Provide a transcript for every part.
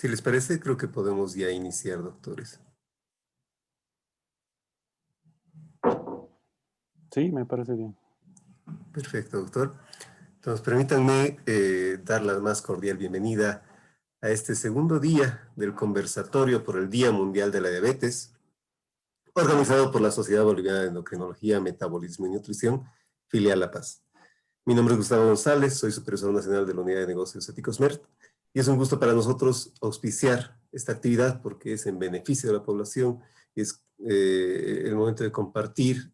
Si les parece, creo que podemos ya iniciar, doctores. Sí, me parece bien. Perfecto, doctor. Entonces, permítanme dar la más cordial bienvenida a este segundo día del conversatorio por el Día Mundial de la Diabetes, organizado por la Sociedad Boliviana de Endocrinología, Metabolismo y Nutrición, filial La Paz. Mi nombre es Gustavo González, soy supervisor nacional de la Unidad de Negocios Éticos MERT, y es un gusto para nosotros auspiciar esta actividad porque es en beneficio de la población, es el momento de compartir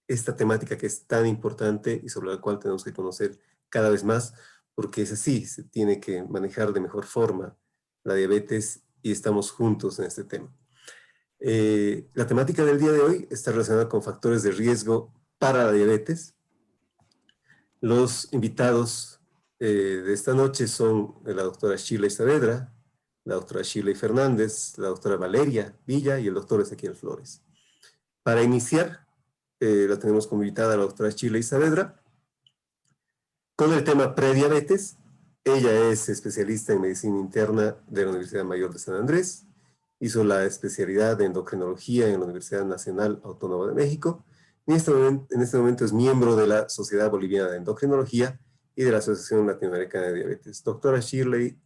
esta temática que es tan importante y sobre la cual tenemos que conocer cada vez más, porque es así, se tiene que manejar de mejor forma la diabetes y estamos juntos en este tema. La temática del día de hoy está relacionada con factores de riesgo para la diabetes. Los invitados de esta noche son la doctora Shirley Saavedra, la doctora Shirley Fernández, la doctora Valeria Villa y el doctor Ezequiel Flores. Para iniciar, la tenemos como invitada a la doctora Shirley Saavedra con el tema prediabetes. Ella es especialista en medicina interna de la Universidad Mayor de San Andrés, hizo la especialidad de endocrinología en la Universidad Nacional Autónoma de México. En este momento es miembro de la Sociedad Boliviana de Endocrinología y de la Asociación Latinoamericana de Diabetes. Doctora Shirley,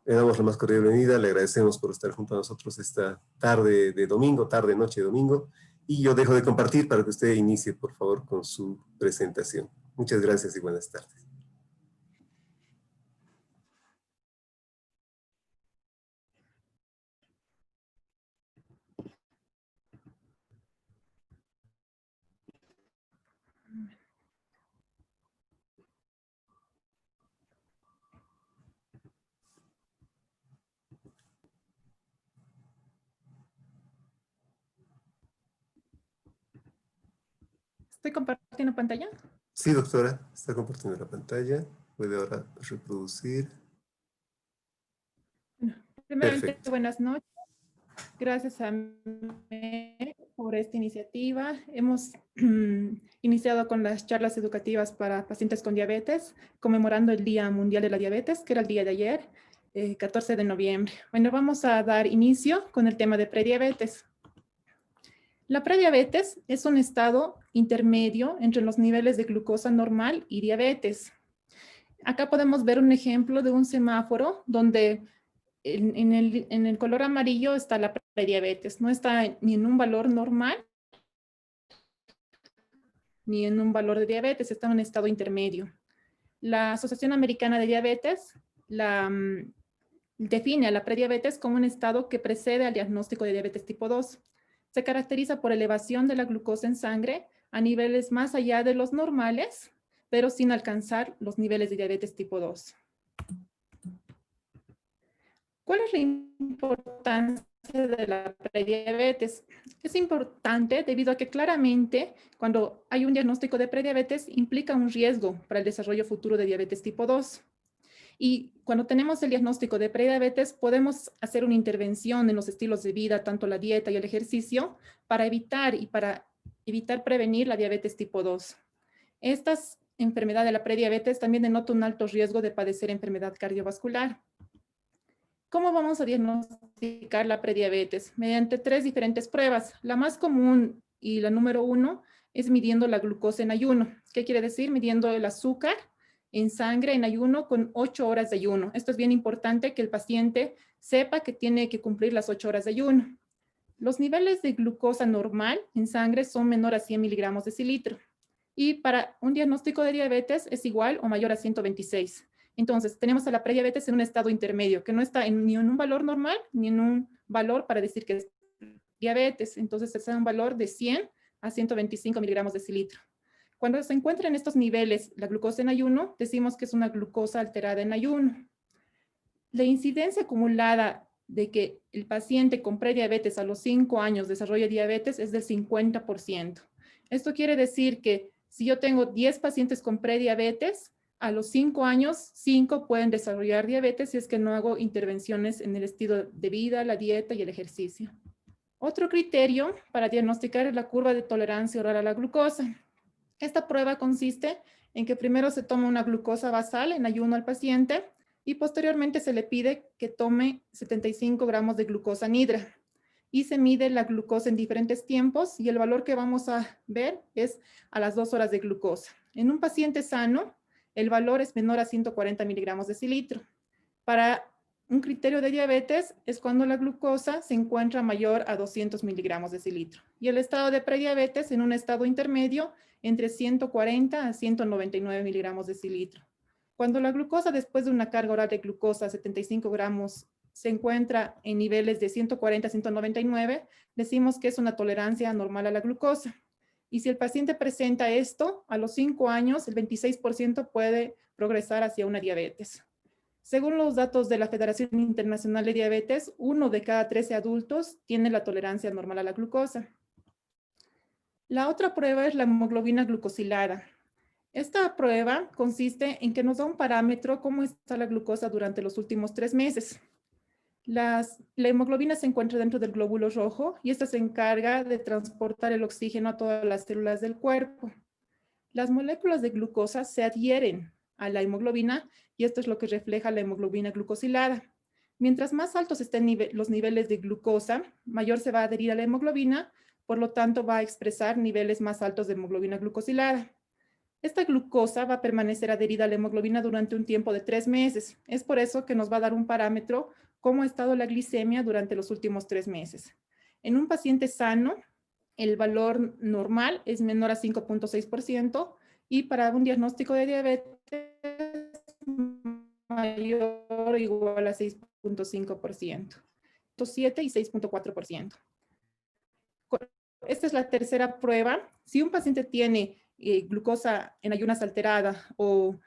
le damos la más cordial bienvenida, le agradecemos por estar junto a nosotros esta tarde de domingo, noche de domingo, y yo dejo de compartir para que usted inicie, por favor, con su presentación. Muchas gracias y buenas tardes. ¿Estoy compartiendo pantalla? Sí, doctora, está compartiendo la pantalla. Puede ahora reproducir. Bueno, primeramente, Perfecto. buenas noches. Gracias a MER por esta iniciativa. Hemos iniciado con las charlas educativas para pacientes con diabetes, conmemorando el Día Mundial de la Diabetes, que era el día de ayer, 14 de noviembre. Bueno, vamos a dar inicio con el tema de prediabetes. La prediabetes es un estado intermedio entre los niveles de glucosa normal y diabetes. Acá podemos ver un ejemplo de un semáforo donde en el color amarillo está la prediabetes. No está ni en un valor normal ni en un valor de diabetes, está en un estado intermedio. La Asociación Americana de Diabetes define a la prediabetes como un estado que precede al diagnóstico de diabetes tipo 2. Se caracteriza por elevación de la glucosa en sangre a niveles más allá de los normales, pero sin alcanzar los niveles de diabetes tipo 2. ¿Cuál es la importancia de la prediabetes? Es importante debido a que claramente cuando hay un diagnóstico de prediabetes implica un riesgo para el desarrollo futuro de diabetes tipo 2. Y cuando tenemos el diagnóstico de prediabetes, podemos hacer una intervención en los estilos de vida, tanto la dieta y el ejercicio, para evitar prevenir la diabetes tipo 2. Esta enfermedad de la prediabetes también denota un alto riesgo de padecer enfermedad cardiovascular. ¿Cómo vamos a diagnosticar la prediabetes? Mediante 3 diferentes pruebas. La más común y la número 1 es midiendo la glucosa en ayuno. ¿Qué quiere decir? Midiendo el azúcar en sangre en ayuno con 8 horas de ayuno. Esto es bien importante que el paciente sepa que tiene que cumplir las 8 horas de ayuno. Los niveles de glucosa normal en sangre son menor a 100 miligramos de decilitro. Y para un diagnóstico de diabetes es igual o mayor a 126. Entonces, tenemos a la prediabetes en un estado intermedio, que no está ni en un valor normal, ni en un valor para decir que es diabetes. Entonces, está en un valor de 100 a 125 miligramos de decilitro. Cuando se encuentra en estos niveles la glucosa en ayuno, decimos que es una glucosa alterada en ayuno. La incidencia acumulada de que el paciente con prediabetes a los 5 años desarrolle diabetes es del 50%. Esto quiere decir que si yo tengo 10 pacientes con prediabetes, a los 5 años, 5 pueden desarrollar diabetes si es que no hago intervenciones en el estilo de vida, la dieta y el ejercicio. Otro criterio para diagnosticar es la curva de tolerancia oral a la glucosa. Esta prueba consiste en que primero se toma una glucosa basal en ayuno al paciente, y posteriormente se le pide que tome 75 gramos de glucosa nidra y se mide la glucosa en diferentes tiempos y el valor que vamos a ver es a las 2 horas de glucosa. En un paciente sano, el valor es menor a 140 miligramos decilitro. Para un criterio de diabetes es cuando la glucosa se encuentra mayor a 200 miligramos decilitro y el estado de prediabetes en un estado intermedio entre 140 a 199 miligramos decilitro. Cuando la glucosa después de una carga oral de glucosa 75 gramos se encuentra en niveles de 140 a 199, decimos que es una tolerancia normal a la glucosa. Y si el paciente presenta esto, a los 5 años, el 26% puede progresar hacia una diabetes. Según los datos de la Federación Internacional de Diabetes, 1 de cada 13 adultos tiene la tolerancia normal a la glucosa. La otra prueba es la hemoglobina glucosilada. Esta prueba consiste en que nos da un parámetro cómo está la glucosa durante los últimos 3 meses. La hemoglobina se encuentra dentro del glóbulo rojo y esta se encarga de transportar el oxígeno a todas las células del cuerpo. Las moléculas de glucosa se adhieren a la hemoglobina y esto es lo que refleja la hemoglobina glucosilada. Mientras más altos estén los niveles de glucosa, mayor se va a adherir a la hemoglobina, por lo tanto va a expresar niveles más altos de hemoglobina glucosilada. Esta glucosa va a permanecer adherida a la hemoglobina durante un tiempo de 3 meses. Es por eso que nos va a dar un parámetro cómo ha estado la glicemia durante los últimos 3 meses. En un paciente sano, el valor normal es menor a 5.6% y para un diagnóstico de diabetes mayor o igual a 6.5%, 7 y 6.4%. Esta es la tercera prueba. Si un paciente tiene glucosa en ayunas alterada o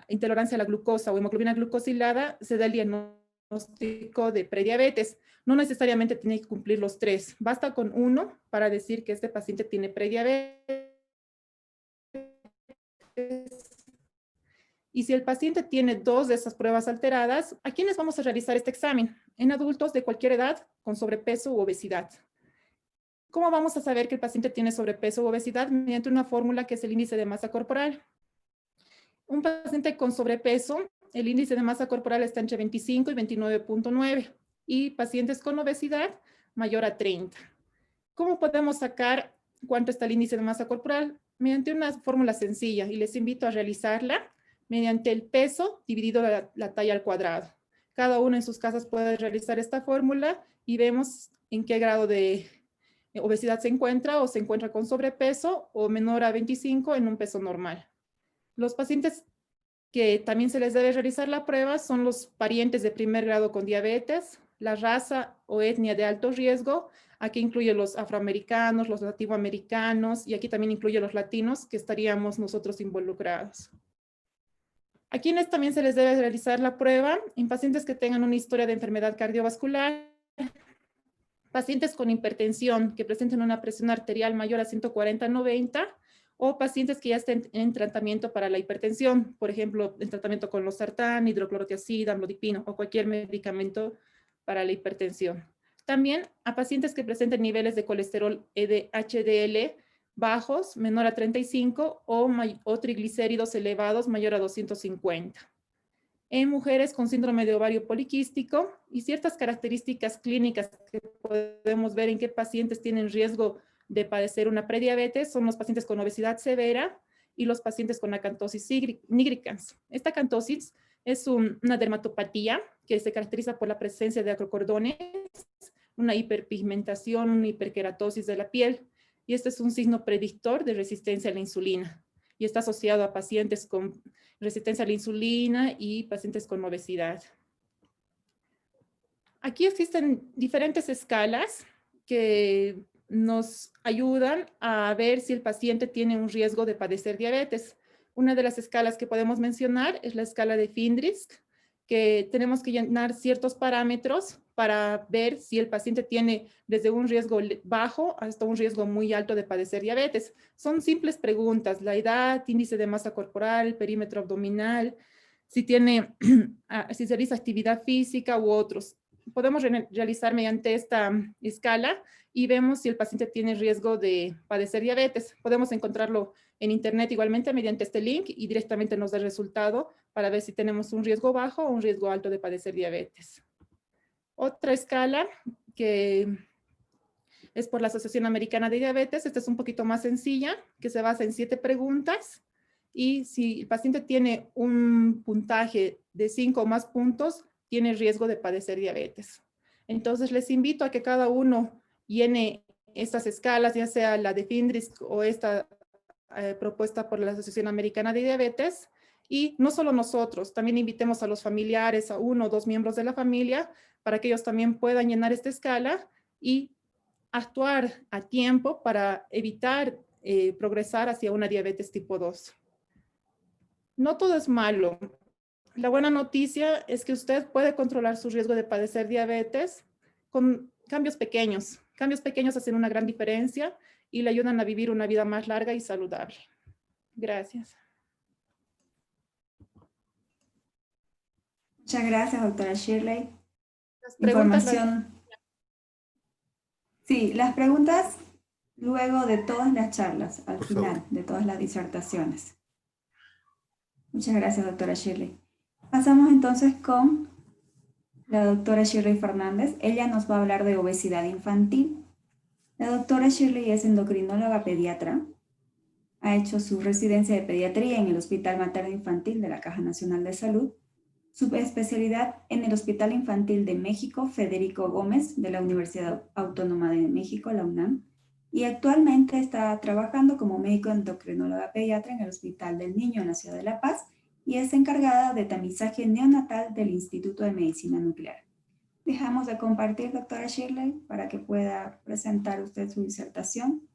intolerancia a la glucosa o hemoglobina glucosilada, se da el diagnóstico de prediabetes. No necesariamente tiene que cumplir los 3. Basta con 1 para decir que este paciente tiene prediabetes. Y si el paciente tiene 2 de esas pruebas alteradas, ¿a quiénes vamos a realizar este examen? En adultos de cualquier edad con sobrepeso u obesidad. ¿Cómo vamos a saber que el paciente tiene sobrepeso u obesidad? Mediante una fórmula que es el índice de masa corporal. Un paciente con sobrepeso, el índice de masa corporal está entre 25 y 29.9 y pacientes con obesidad mayor a 30. ¿Cómo podemos sacar cuánto está el índice de masa corporal? Mediante una fórmula sencilla y les invito a realizarla mediante el peso dividido la talla al cuadrado. Cada uno en sus casas puede realizar esta fórmula y vemos en qué grado de obesidad se encuentra o se encuentra con sobrepeso o menor a 25 en un peso normal. Los pacientes que también se les debe realizar la prueba son los parientes de primer grado con diabetes, la raza o etnia de alto riesgo, aquí incluye los afroamericanos, los latinoamericanos y aquí también incluye los latinos que estaríamos nosotros involucrados. ¿A quienes también se les debe realizar la prueba? En pacientes que tengan una historia de enfermedad cardiovascular, pacientes con hipertensión que presenten una presión arterial mayor a 140/90 o pacientes que ya estén en tratamiento para la hipertensión, por ejemplo, en tratamiento con losartán, hidroclorotiazida, amlodipino o cualquier medicamento para la hipertensión. También a pacientes que presenten niveles de colesterol HDL bajos, menor a 35 o triglicéridos elevados, mayor a 250. En mujeres con síndrome de ovario poliquístico y ciertas características clínicas que podemos ver en qué pacientes tienen riesgo de padecer una prediabetes son los pacientes con obesidad severa y los pacientes con acantosis nigricans. Esta acantosis es una dermatopatía que se caracteriza por la presencia de acrocordones, una hiperpigmentación, una hiperkeratosis de la piel, y este es un signo predictor de resistencia a la insulina y está asociado a pacientes con resistencia a la insulina y pacientes con obesidad. Aquí existen diferentes escalas que nos ayudan a ver si el paciente tiene un riesgo de padecer diabetes. Una de las escalas que podemos mencionar es la escala de Findrisk, que tenemos que llenar ciertos parámetros para ver si el paciente tiene desde un riesgo bajo hasta un riesgo muy alto de padecer diabetes. Son simples preguntas: la edad, índice de masa corporal, perímetro abdominal, si tiene, si se realiza actividad física u otros. Podemos realizar mediante esta escala y vemos si el paciente tiene riesgo de padecer diabetes. Podemos encontrarlo en internet igualmente mediante este link y directamente nos da el resultado para ver si tenemos un riesgo bajo o un riesgo alto de padecer diabetes. Otra escala que es por la Asociación Americana de Diabetes. Esta es un poquito más sencilla, que se basa en 7 preguntas. Y si el paciente tiene un puntaje de 5 o más puntos, tiene riesgo de padecer diabetes. Entonces, les invito a que cada uno llene estas escalas, ya sea la de FINDRIS o esta propuesta por la Asociación Americana de Diabetes. Y no solo nosotros, también invitemos a los familiares, a 1 o 2 miembros de la familia, para que ellos también puedan llenar esta escala y actuar a tiempo para evitar progresar hacia una diabetes tipo 2. No todo es malo. La buena noticia es que usted puede controlar su riesgo de padecer diabetes con cambios pequeños. Cambios pequeños hacen una gran diferencia y le ayudan a vivir una vida más larga y saludable. Gracias. Muchas gracias, doctora Shirley. Las preguntas Información. Sí, las preguntas luego de todas las charlas, al final de todas las disertaciones. Muchas gracias, doctora Shirley. Pasamos entonces con la doctora Shirley Fernández. Ella nos va a hablar de obesidad infantil. La doctora Shirley es endocrinóloga pediatra. Ha hecho su residencia de pediatría en el Hospital Materno Infantil de la Caja Nacional de Salud. Subespecialidad en el Hospital Infantil de México, Federico Gómez, de la Universidad Autónoma de México, la UNAM. Y actualmente está trabajando como médico endocrinóloga pediatra en el Hospital del Niño en la Ciudad de La Paz y es encargada de tamizaje neonatal del Instituto de Medicina Nuclear. Dejamos de compartir, doctora Shirley, para que pueda presentar usted su disertación.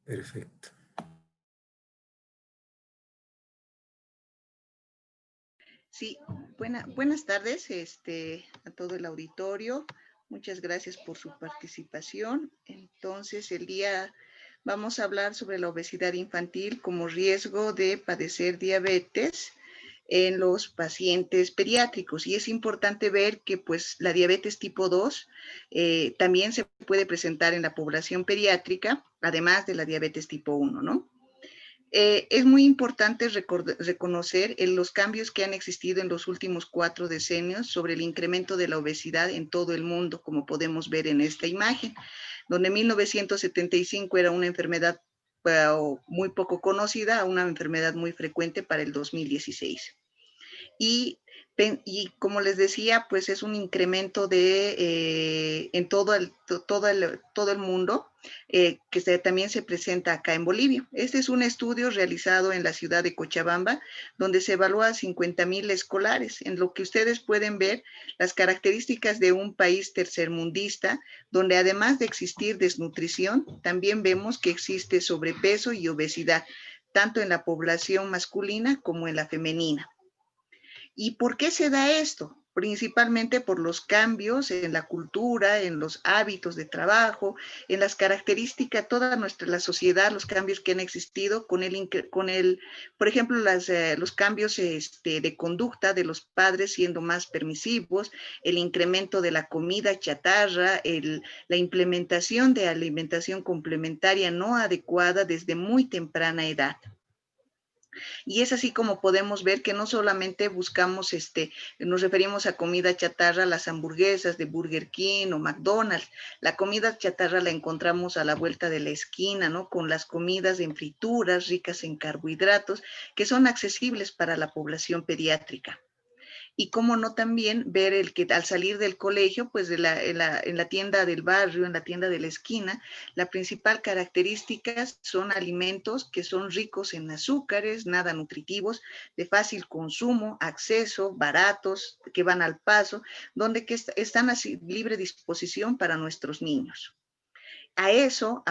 Perfecto. Sí, buenas tardes a todo el auditorio. Muchas gracias por su participación. Entonces, vamos a hablar sobre la obesidad infantil como riesgo de padecer diabetes en los pacientes pediátricos. Y es importante ver que pues la diabetes tipo 2 también se puede presentar en la población pediátrica, además de la diabetes tipo 1, ¿no? Es muy importante reconocer los cambios que han existido en los últimos 4 decenios sobre el incremento de la obesidad en todo el mundo, como podemos ver en esta imagen, donde 1975 era una enfermedad muy poco conocida a una enfermedad muy frecuente para el 2016. Y como les decía, pues es un incremento en todo el mundo, que también se presenta acá en Bolivia. Este es un estudio realizado en la ciudad de Cochabamba, donde se evalúa a 50,000 escolares, en lo que ustedes pueden ver las características de un país tercermundista, donde además de existir desnutrición, también vemos que existe sobrepeso y obesidad, tanto en la población masculina como en la femenina. ¿Y por qué se da esto? Principalmente por los cambios en la cultura, en los hábitos de trabajo, en las características, la sociedad, los cambios que han existido por ejemplo, los cambios de conducta de los padres siendo más permisivos, el incremento de la comida chatarra, la implementación de alimentación complementaria no adecuada desde muy temprana edad. Y es así como podemos ver que no solamente buscamos, nos referimos a comida chatarra, las hamburguesas de Burger King o McDonald's. La comida chatarra la encontramos a la vuelta de la esquina, ¿no? Con las comidas en frituras, ricas en carbohidratos, que son accesibles para la población pediátrica. Y cómo no también ver que al salir del colegio, pues en la tienda del barrio, en la tienda de la esquina, la principal característica son alimentos que son ricos en azúcares, nada nutritivos, de fácil consumo, acceso, baratos, que van al paso, donde están a libre disposición para nuestros niños. A eso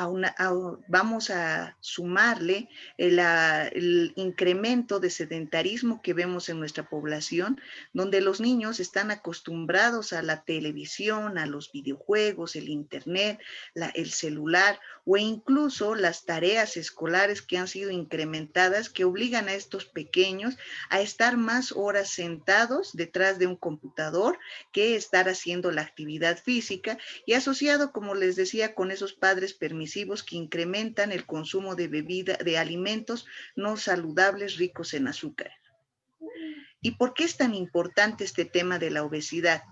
vamos a sumarle el incremento de sedentarismo que vemos en nuestra población, donde los niños están acostumbrados a la televisión, a los videojuegos, el internet, el celular o incluso las tareas escolares que han sido incrementadas, que obligan a estos pequeños a estar más horas sentados detrás de un computador que estar haciendo la actividad física, y asociado, como les decía, con esos estos padres permisivos que incrementan el consumo de alimentos no saludables ricos en azúcar. ¿Y por qué es tan importante este tema de la obesidad?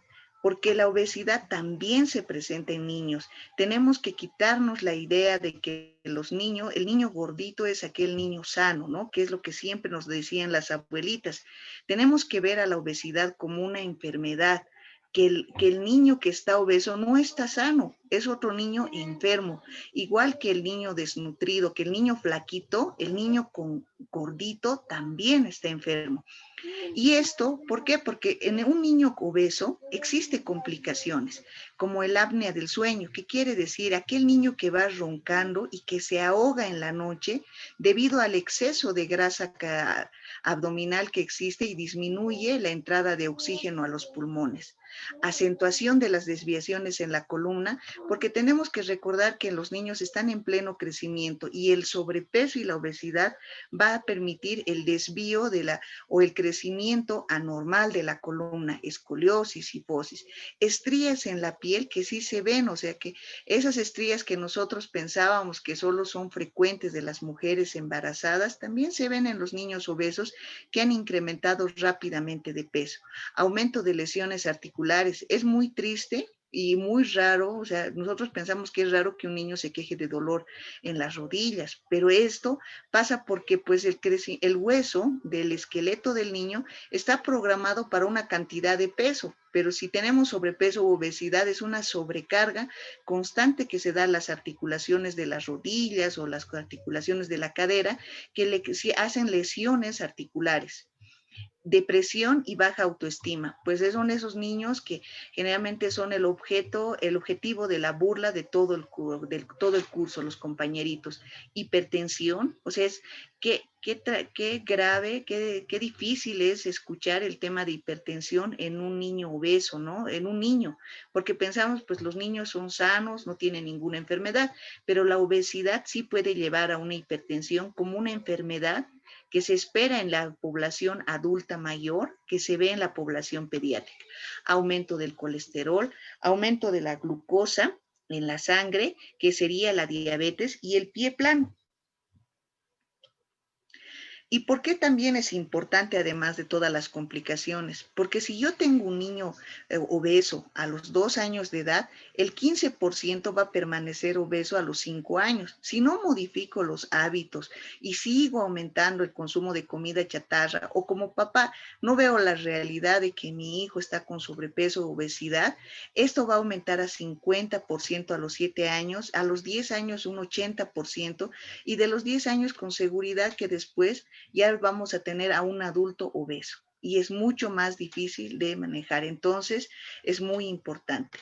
Porque la obesidad también se presenta en niños. Tenemos que quitarnos la idea de que el niño gordito es aquel niño sano, ¿no? Que es lo que siempre nos decían las abuelitas. Tenemos que ver a la obesidad como una enfermedad, que el niño que está obeso no está sano, es otro niño enfermo, igual que el niño desnutrido, que el niño flaquito, el niño gordito también está enfermo. Y esto, ¿por qué? Porque en un niño obeso existen complicaciones, como el apnea del sueño, que quiere decir aquel niño que va roncando y que se ahoga en la noche debido al exceso de grasa abdominal que existe y disminuye la entrada de oxígeno a los pulmones. Acentuación de las desviaciones en la columna, porque tenemos que recordar que los niños están en pleno crecimiento y el sobrepeso y la obesidad va a permitir el desvío o el crecimiento anormal de la columna, escoliosis, hiposis, estrías en la piel que sí se ven, o sea que esas estrías que nosotros pensábamos que solo son frecuentes de las mujeres embarazadas, también se ven en los niños obesos que han incrementado rápidamente de peso. Aumento de lesiones articulares, es muy triste y muy raro, o sea, nosotros pensamos que es raro que un niño se queje de dolor en las rodillas, pero esto pasa porque pues el hueso del esqueleto del niño está programado para una cantidad de peso, pero si tenemos sobrepeso u obesidad es una sobrecarga constante que se da a las articulaciones de las rodillas o las articulaciones de la cadera que hacen lesiones articulares. Depresión y baja autoestima, pues son esos niños que generalmente son el objetivo de la burla de todo el curso, los compañeritos. Hipertensión, o sea, qué grave, qué difícil es escuchar el tema de hipertensión en un niño obeso, ¿no? En un niño, porque pensamos, pues los niños son sanos, no tienen ninguna enfermedad, pero la obesidad sí puede llevar a una hipertensión como una enfermedad que se espera en la población adulta mayor, que se ve en la población pediátrica. Aumento del colesterol, aumento de la glucosa en la sangre, que sería la diabetes, y el pie plano. ¿Y por qué también es importante, además de todas las complicaciones? Porque si yo tengo un niño obeso a los 2 años de edad, el 15% va a permanecer obeso a los 5 años. Si no modifico los hábitos y sigo aumentando el consumo de comida chatarra, o como papá no veo la realidad de que mi hijo está con sobrepeso o obesidad, esto va a aumentar a 50% a los 7 años, a los 10 años un 80%, y de los 10 años con seguridad que después ya vamos a tener a un adulto obeso y es mucho más difícil de manejar. Entonces, es muy importante.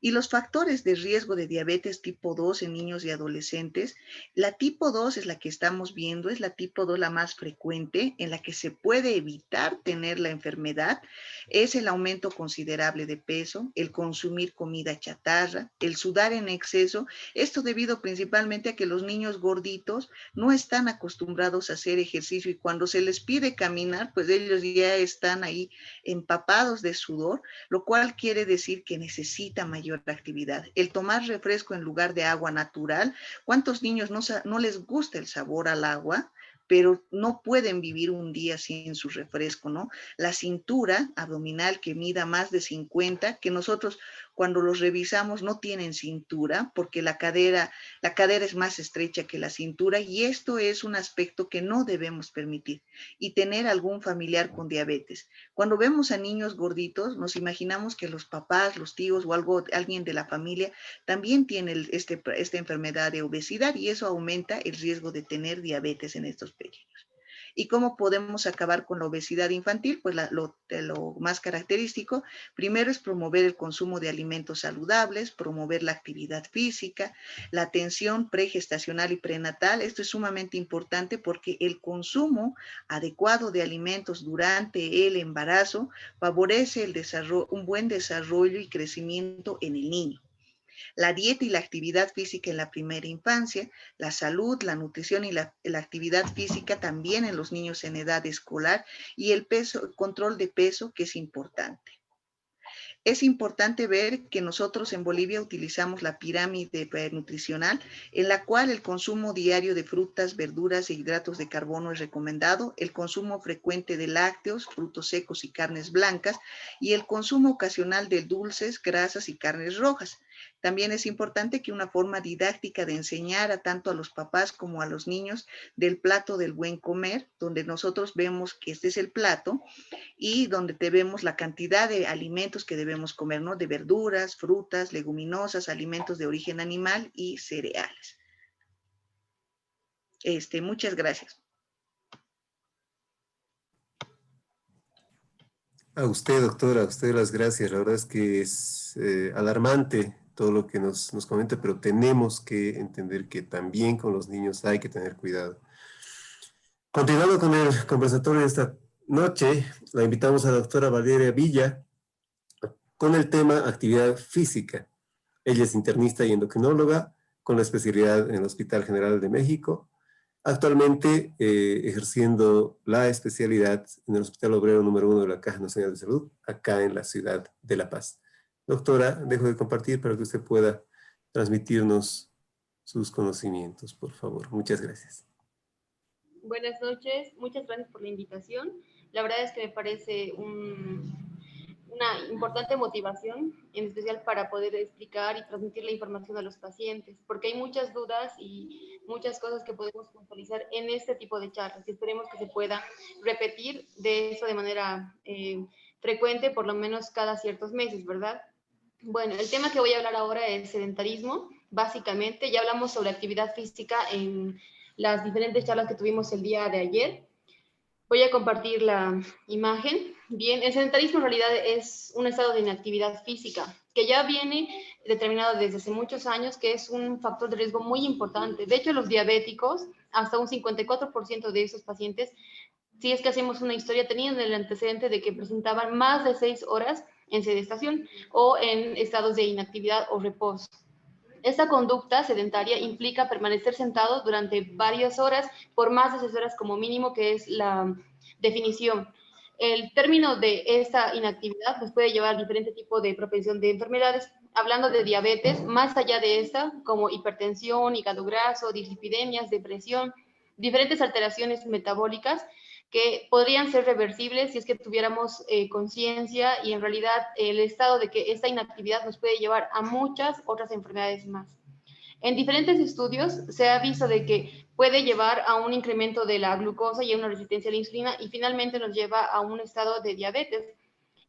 Y los factores de riesgo de diabetes tipo 2 en niños y adolescentes, la tipo 2 es la que estamos viendo, es la tipo 2 la más frecuente, en la que se puede evitar tener la enfermedad, es el aumento considerable de peso, el consumir comida chatarra, el sudar en exceso, esto debido principalmente a que los niños gorditos no están acostumbrados a hacer ejercicio y cuando se les pide caminar, pues ellos ya están ahí empapados de sudor, lo cual quiere decir que necesitan mayor actividad. El tomar refresco en lugar de agua natural. ¿Cuántos niños no les gusta el sabor al agua? Pero no pueden vivir un día sin su refresco, ¿no? La cintura abdominal que mida más de 50, que nosotros cuando los revisamos no tienen cintura porque la cadera es más estrecha que la cintura y esto es un aspecto que no debemos permitir. Y tener algún familiar con diabetes. Cuando vemos a niños gorditos, nos imaginamos que los papás, los tíos o alguien de la familia también tiene esta enfermedad de obesidad y eso aumenta el riesgo de tener diabetes en estos pequeños. ¿Y cómo podemos acabar con la obesidad infantil? Pues lo más característico, primero es promover el consumo de alimentos saludables, promover la actividad física, la atención pregestacional y prenatal. Esto es sumamente importante porque el consumo adecuado de alimentos durante el embarazo favorece un buen desarrollo y crecimiento en el niño. La dieta y la actividad física en la primera infancia, la salud, la nutrición y la actividad física también en los niños en edad escolar y el control de peso que es importante. Es importante ver que nosotros en Bolivia utilizamos la pirámide nutricional, en la cual el consumo diario de frutas, verduras e hidratos de carbono es recomendado, el consumo frecuente de lácteos, frutos secos y carnes blancas, y el consumo ocasional de dulces, grasas y carnes rojas. También es importante que una forma didáctica de enseñar a tanto a los papás como a los niños del plato del buen comer, donde nosotros vemos que este es el plato, y donde vemos la cantidad de alimentos que debemos comer, ¿no? De verduras, frutas, leguminosas, alimentos de origen animal y cereales. Muchas gracias. A usted, doctora, a usted las gracias. La verdad es que es alarmante todo lo que nos comenta, pero tenemos que entender que también con los niños hay que tener cuidado. Continuando con el conversatorio de esta noche, la invitamos a la doctora Valeria Villa con el tema actividad física. Ella es internista y endocrinóloga con la especialidad en el Hospital General de México, actualmente ejerciendo la especialidad en el Hospital Obrero número 1 de la Caja Nacional de Salud, acá en la ciudad de La Paz. Doctora, dejo de compartir para que usted pueda transmitirnos sus conocimientos, por favor. Muchas gracias. Buenas noches, muchas gracias por la invitación. La verdad es que me parece una importante motivación, en especial para poder explicar y transmitir la información a los pacientes, porque hay muchas dudas y muchas cosas que podemos puntualizar en este tipo de charlas y esperemos que se pueda repetir de eso de manera frecuente, por lo menos cada ciertos meses, ¿verdad? Bueno, el tema que voy a hablar ahora es sedentarismo. Básicamente, ya hablamos sobre actividad física en las diferentes charlas que tuvimos el día de ayer. Voy a compartir la imagen. Bien, el sedentarismo en realidad es un estado de inactividad física que ya viene determinado desde hace muchos años, que es un factor de riesgo muy importante. De hecho, los diabéticos, hasta un 54% de esos pacientes, si es que hacemos una historia, tenían el antecedente de que presentaban más de 6 horas en sedestación o en estados de inactividad o reposo. Esta conducta sedentaria implica permanecer sentado durante varias horas, por más de 6 horas como mínimo, que es la definición. El término de esta inactividad nos puede llevar a diferentes tipos de propensión de enfermedades, hablando de diabetes, más allá de esta, como hipertensión, hígado graso, dislipidemias, depresión, diferentes alteraciones metabólicas que podrían ser reversibles si es que tuviéramos conciencia y en realidad el estado de que esta inactividad nos puede llevar a muchas otras enfermedades más. En diferentes estudios se ha visto de que puede llevar a un incremento de la glucosa y a una resistencia a la insulina y finalmente nos lleva a un estado de diabetes.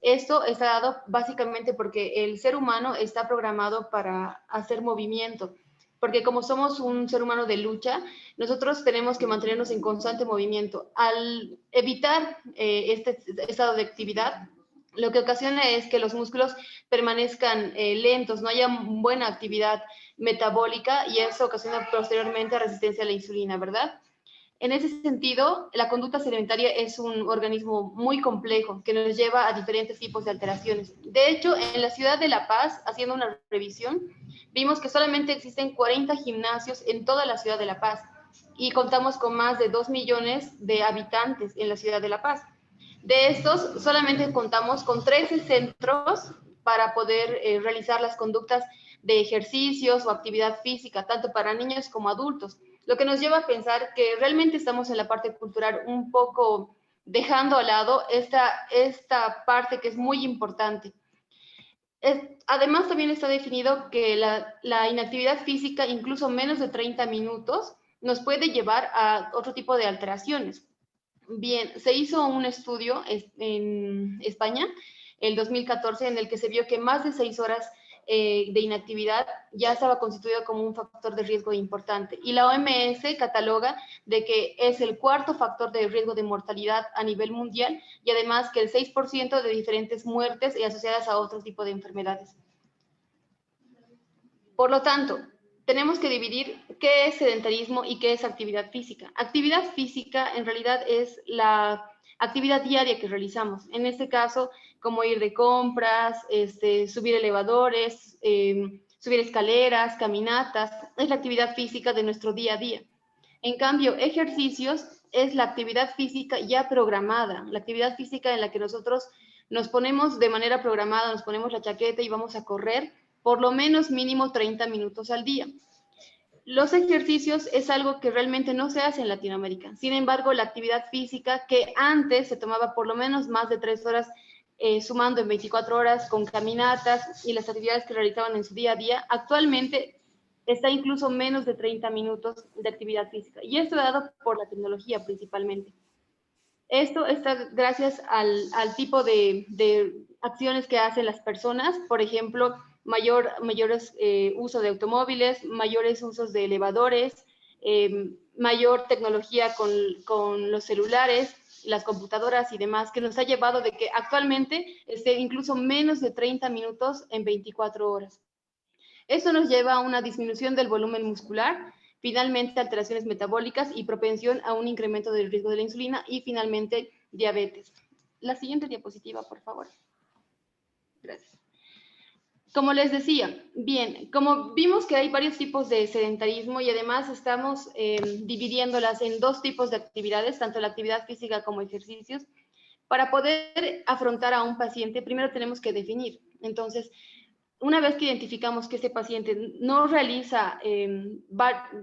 Esto está dado básicamente porque el ser humano está programado para hacer movimiento, porque como somos un ser humano de lucha, nosotros tenemos que mantenernos en constante movimiento. Al evitar este estado de actividad, lo que ocasiona es que los músculos permanezcan lentos, no haya buena actividad metabólica y eso ocasiona posteriormente resistencia a la insulina, ¿verdad? En ese sentido, la conducta sedentaria es un organismo muy complejo que nos lleva a diferentes tipos de alteraciones. De hecho, en la ciudad de La Paz, haciendo una revisión, vimos que solamente existen 40 gimnasios en toda la ciudad de La Paz y contamos con más de 2 millones de habitantes en la ciudad de La Paz. De estos, solamente contamos con 13 centros para poder realizar las conductas de ejercicios o actividad física, tanto para niños como adultos. Lo que nos lleva a pensar que realmente estamos en la parte cultural un poco dejando a lado esta parte que es muy importante. Además, también está definido que la inactividad física, incluso menos de 30 minutos, nos puede llevar a otro tipo de alteraciones. Bien, se hizo un estudio en España, el 2014, en el que se vio que más de 6 horas de inactividad ya estaba constituido como un factor de riesgo importante. Y la OMS cataloga de que es el 4º factor de riesgo de mortalidad a nivel mundial y además que el 6% de diferentes muertes asociadas a otro tipo de enfermedades. Por lo tanto, tenemos que dividir qué es sedentarismo y qué es actividad física. Actividad física en realidad es la actividad diaria que realizamos. En este caso, como ir de compras, subir elevadores, subir escaleras, caminatas, es la actividad física de nuestro día a día. En cambio, ejercicios es la actividad física ya programada, la actividad física en la que nosotros nos ponemos de manera programada, nos ponemos la chaqueta y vamos a correr por lo menos mínimo 30 minutos al día. Los ejercicios es algo que realmente no se hace en Latinoamérica. Sin embargo, la actividad física, que antes se tomaba por lo menos más de 3 horas, sumando en 24 horas con caminatas y las actividades que realizaban en su día a día, actualmente está incluso menos de 30 minutos de actividad física. Y esto dado por la tecnología principalmente. Esto está gracias al tipo de acciones que hacen las personas, por ejemplo, mayores uso de automóviles, mayores usos de elevadores, mayor tecnología con los celulares, las computadoras y demás, que nos ha llevado de que actualmente esté incluso menos de 30 minutos en 24 horas. Esto nos lleva a una disminución del volumen muscular, finalmente alteraciones metabólicas y propensión a un incremento del riesgo de la insulina y finalmente diabetes. La siguiente diapositiva, por favor. Gracias. Como les decía, bien, como vimos que hay varios tipos de sedentarismo y además estamos dividiéndolas en 2 tipos de actividades, tanto la actividad física como ejercicios, para poder afrontar a un paciente, primero tenemos que definir. Entonces, una vez que identificamos que este paciente no realiza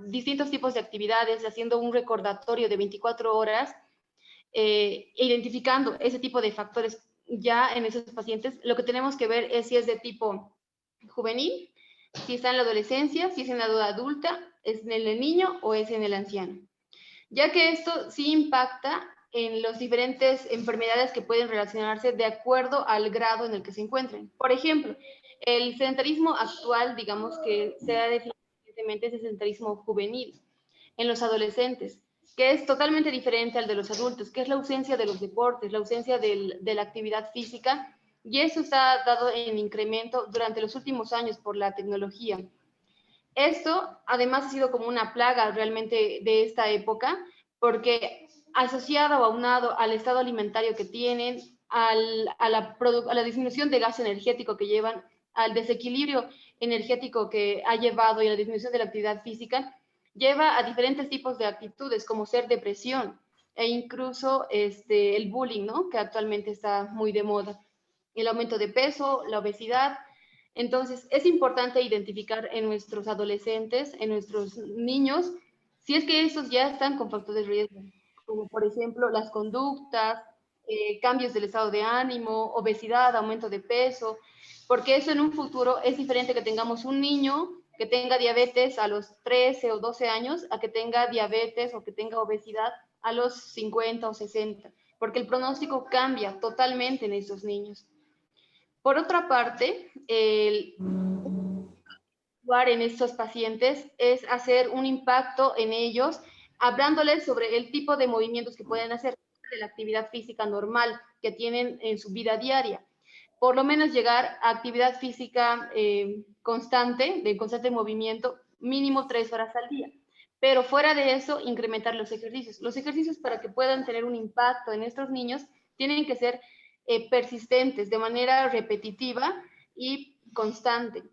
distintos tipos de actividades, haciendo un recordatorio de 24 horas, identificando ese tipo de factores ya en esos pacientes, lo que tenemos que ver es si es de tipo juvenil, si está en la adolescencia, si es en la edad adulta, es en el niño o es en el anciano. Ya que esto sí impacta en las diferentes enfermedades que pueden relacionarse de acuerdo al grado en el que se encuentren. Por ejemplo, el sedentarismo actual, digamos que se ha definido recientemente, es el sedentarismo juvenil en los adolescentes, que es totalmente diferente al de los adultos, que es la ausencia de los deportes, la ausencia de la actividad física, y eso está dado en incremento durante los últimos años por la tecnología. Esto, además, ha sido como una plaga realmente de esta época, porque asociado o aunado al estado alimentario que tienen, a la disminución de gasto energético que llevan, al desequilibrio energético que ha llevado y a la disminución de la actividad física, lleva a diferentes tipos de actitudes, como ser depresión e incluso el bullying, ¿no? Que actualmente está muy de moda. El aumento de peso, la obesidad. Entonces, es importante identificar en nuestros adolescentes, en nuestros niños, si es que estos ya están con factores de riesgo, como por ejemplo las conductas, cambios del estado de ánimo, obesidad, aumento de peso, porque eso en un futuro es diferente que tengamos un niño que tenga diabetes a los 13 o 12 años a que tenga diabetes o que tenga obesidad a los 50 o 60, porque el pronóstico cambia totalmente en estos niños. Por otra parte, el actuar en estos pacientes es hacer un impacto en ellos, hablándoles sobre el tipo de movimientos que pueden hacer de la actividad física normal que tienen en su vida diaria. Por lo menos llegar a actividad física constante, de constante movimiento, mínimo 3 horas al día. Pero fuera de eso, incrementar los ejercicios. Los ejercicios, para que puedan tener un impacto en estos niños, tienen que ser persistentes, de manera repetitiva y constante.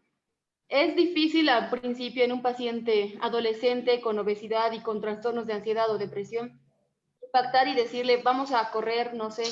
Es difícil al principio en un paciente adolescente con obesidad y con trastornos de ansiedad o depresión impactar y decirle vamos a correr, no sé,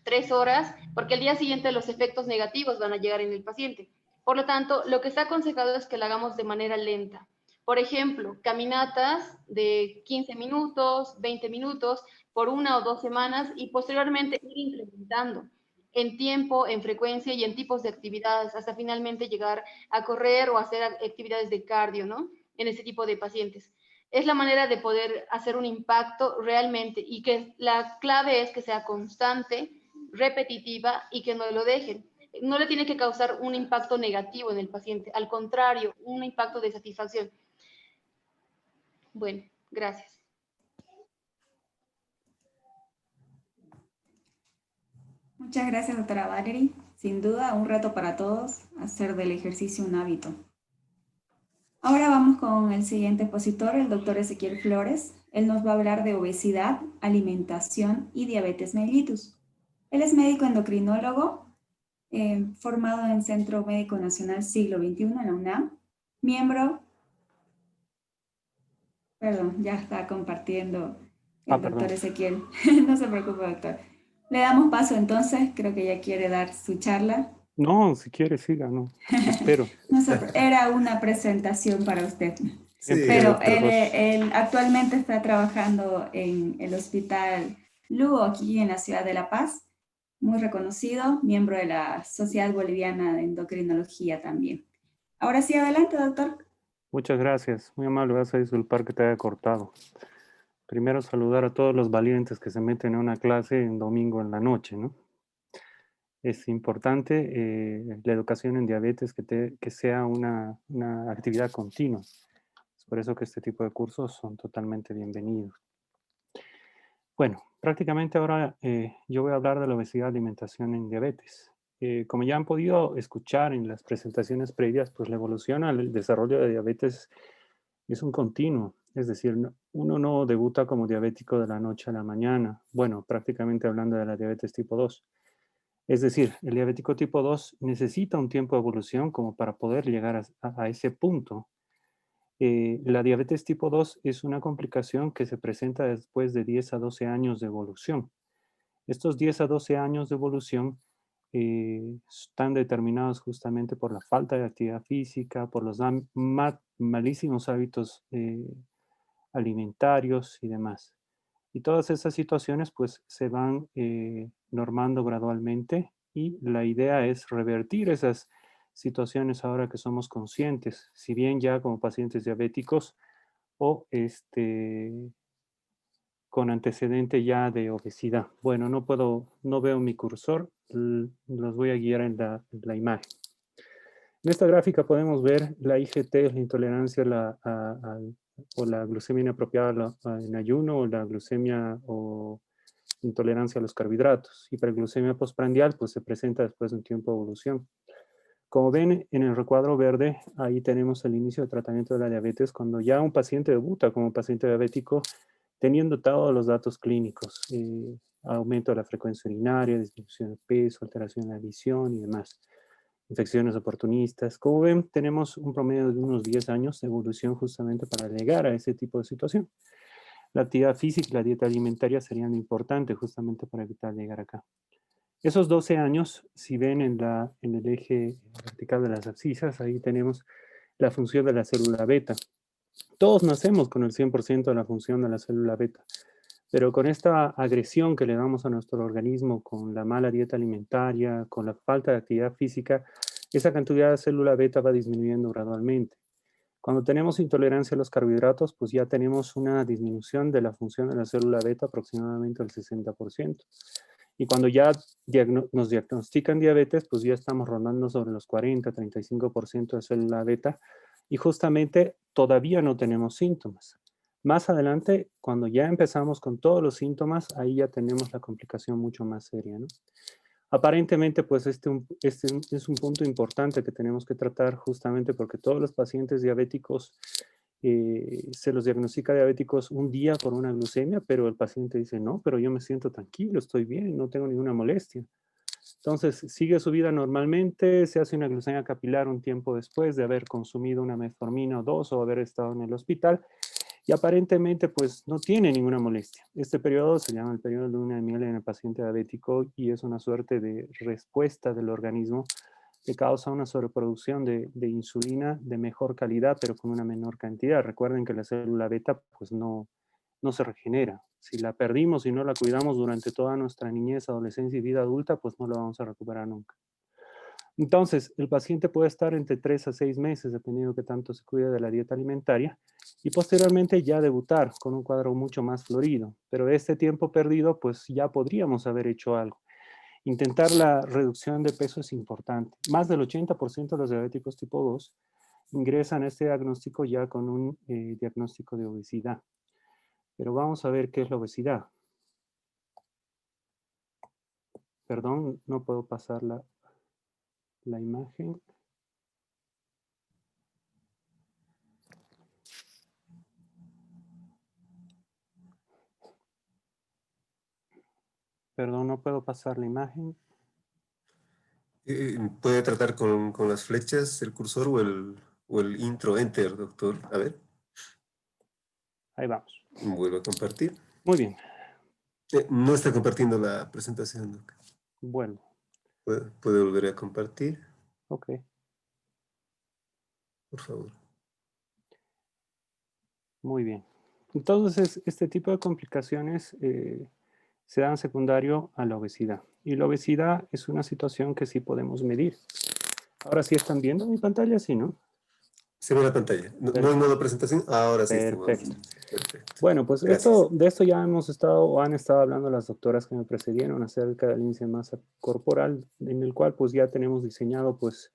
3 horas, porque el día siguiente los efectos negativos van a llegar en el paciente. Por lo tanto, lo que está aconsejado es que lo hagamos de manera lenta. Por ejemplo, caminatas de 15 minutos, 20 minutos, por 1 o 2 semanas y posteriormente ir incrementando en tiempo, en frecuencia y en tipos de actividades hasta finalmente llegar a correr o hacer actividades de cardio, ¿no? En este tipo de pacientes. Es la manera de poder hacer un impacto realmente y que la clave es que sea constante, repetitiva y que no lo dejen. No le tiene que causar un impacto negativo en el paciente, al contrario, un impacto de satisfacción. Bueno, gracias. Muchas gracias, doctora Valerie. Sin duda, un reto para todos, hacer del ejercicio un hábito. Ahora vamos con el siguiente expositor, el doctor Ezequiel Flores. Él nos va a hablar de obesidad, alimentación y diabetes mellitus. Él es médico endocrinólogo, formado en Centro Médico Nacional Siglo XXI en la UNAM, miembro, perdón, ya está compartiendo el doctor Ezequiel, no se preocupe, doctor. Le damos paso entonces, creo que ya quiere dar su charla. No, si quiere, siga, no. Espero. Era una presentación para usted. Sí, Pero doctor. él actualmente está trabajando en el Hospital Lugo, aquí en la ciudad de La Paz, muy reconocido, miembro de la Sociedad Boliviana de Endocrinología también. Ahora sí, adelante, doctor. Muchas gracias. Muy amable, vas a disculpar que te haya cortado. Primero saludar a todos los valientes que se meten a una clase en domingo en la noche, ¿no? Es importante la educación en diabetes que sea una actividad continua. Es por eso que este tipo de cursos son totalmente bienvenidos. Bueno, prácticamente ahora yo voy a hablar de la obesidad y alimentación en diabetes. Como ya han podido escuchar en las presentaciones previas, pues la evolución al desarrollo de diabetes es un continuo. Es decir, uno no debuta como diabético de la noche a la mañana. Bueno, prácticamente hablando de la diabetes tipo 2. Es decir, el diabético tipo 2 necesita un tiempo de evolución como para poder llegar a ese punto. La diabetes tipo 2 es una complicación que se presenta después de 10 a 12 años de evolución. Estos 10 a 12 años de evolución están determinados justamente por la falta de actividad física, por los malísimos hábitos alimentarios y demás. Y todas esas situaciones pues se van normando gradualmente y la idea es revertir esas situaciones ahora que somos conscientes, si bien ya como pacientes diabéticos o con antecedente ya de obesidad. Bueno, no veo mi cursor, los voy a guiar en la imagen. En esta gráfica podemos ver la IGT, la intolerancia o la glucemia inapropiada en ayuno, o la glucemia o intolerancia a los carbohidratos. Hiperglucemia postprandial pues se presenta después de un tiempo de evolución. Como ven en el recuadro verde, ahí tenemos el inicio de tratamiento de la diabetes cuando ya un paciente debuta como paciente diabético teniendo todos los datos clínicos, aumento de la frecuencia urinaria, disminución de peso, alteración de la visión y demás, infecciones oportunistas. Como ven, tenemos un promedio de unos 10 años de evolución justamente para llegar a ese tipo de situación. La actividad física y la dieta alimentaria serían importantes justamente para evitar llegar acá. Esos 12 años, si ven en el eje vertical de las abscisas, ahí tenemos la función de la célula beta. Todos nacemos con el 100% de la función de la célula beta, pero con esta agresión que le damos a nuestro organismo, con la mala dieta alimentaria, con la falta de actividad física, esa cantidad de célula beta va disminuyendo gradualmente. Cuando tenemos intolerancia a los carbohidratos, pues ya tenemos una disminución de la función de la célula beta aproximadamente al 60%. Y cuando ya nos diagnostican diabetes, pues ya estamos rondando sobre los 40-35% de célula beta y justamente todavía no tenemos síntomas. Más adelante, cuando ya empezamos con todos los síntomas, ahí ya tenemos la complicación mucho más seria, ¿no? Aparentemente, pues este es un punto importante que tenemos que tratar justamente porque todos los pacientes diabéticos se los diagnostica diabéticos un día por una glucemia, pero el paciente dice, no, pero yo me siento tranquilo, estoy bien, no tengo ninguna molestia. Entonces, sigue su vida normalmente, se hace una glucemia capilar un tiempo después de haber consumido una metformina o dos o haber estado en el hospital y aparentemente pues no tiene ninguna molestia. Este periodo se llama el periodo de luna de miel en el paciente diabético y es una suerte de respuesta del organismo que causa una sobreproducción de insulina de mejor calidad pero con una menor cantidad. Recuerden que la célula beta pues no se regenera. Si la perdimos y no la cuidamos durante toda nuestra niñez, adolescencia y vida adulta, pues no la vamos a recuperar nunca. Entonces, el paciente puede estar entre 3 a 6 meses, dependiendo de qué tanto se cuide de la dieta alimentaria, y posteriormente ya debutar con un cuadro mucho más florido. Pero este tiempo perdido, pues ya podríamos haber hecho algo. Intentar la reducción de peso es importante. Más del 80% de los diabéticos tipo 2 ingresan a este diagnóstico ya con un diagnóstico de obesidad. Pero vamos a ver qué es la obesidad. Perdón, no puedo pasar la imagen. Perdón, no puedo pasar la imagen. ¿Puede tratar con las flechas el cursor o el intro enter, doctor? A ver. Ahí vamos. Vuelvo a compartir. Muy bien. No está compartiendo la presentación, Doc. Bueno, ¿Puede volver a compartir, ok. por favor? Muy bien. Entonces, este tipo de complicaciones se dan secundario a la obesidad. Y la obesidad es una situación que sí podemos medir. Ahora sí están viendo mi pantalla, sí, ¿no? Se ve la pantalla. No en modo presentación. Ahora sí está en modo Perfecto. presentación. Perfecto. Bueno, pues Gracias. de esto ya hemos estado o han estado hablando las doctoras que me precedieron acerca del índice de masa corporal, en el cual pues ya tenemos diseñado pues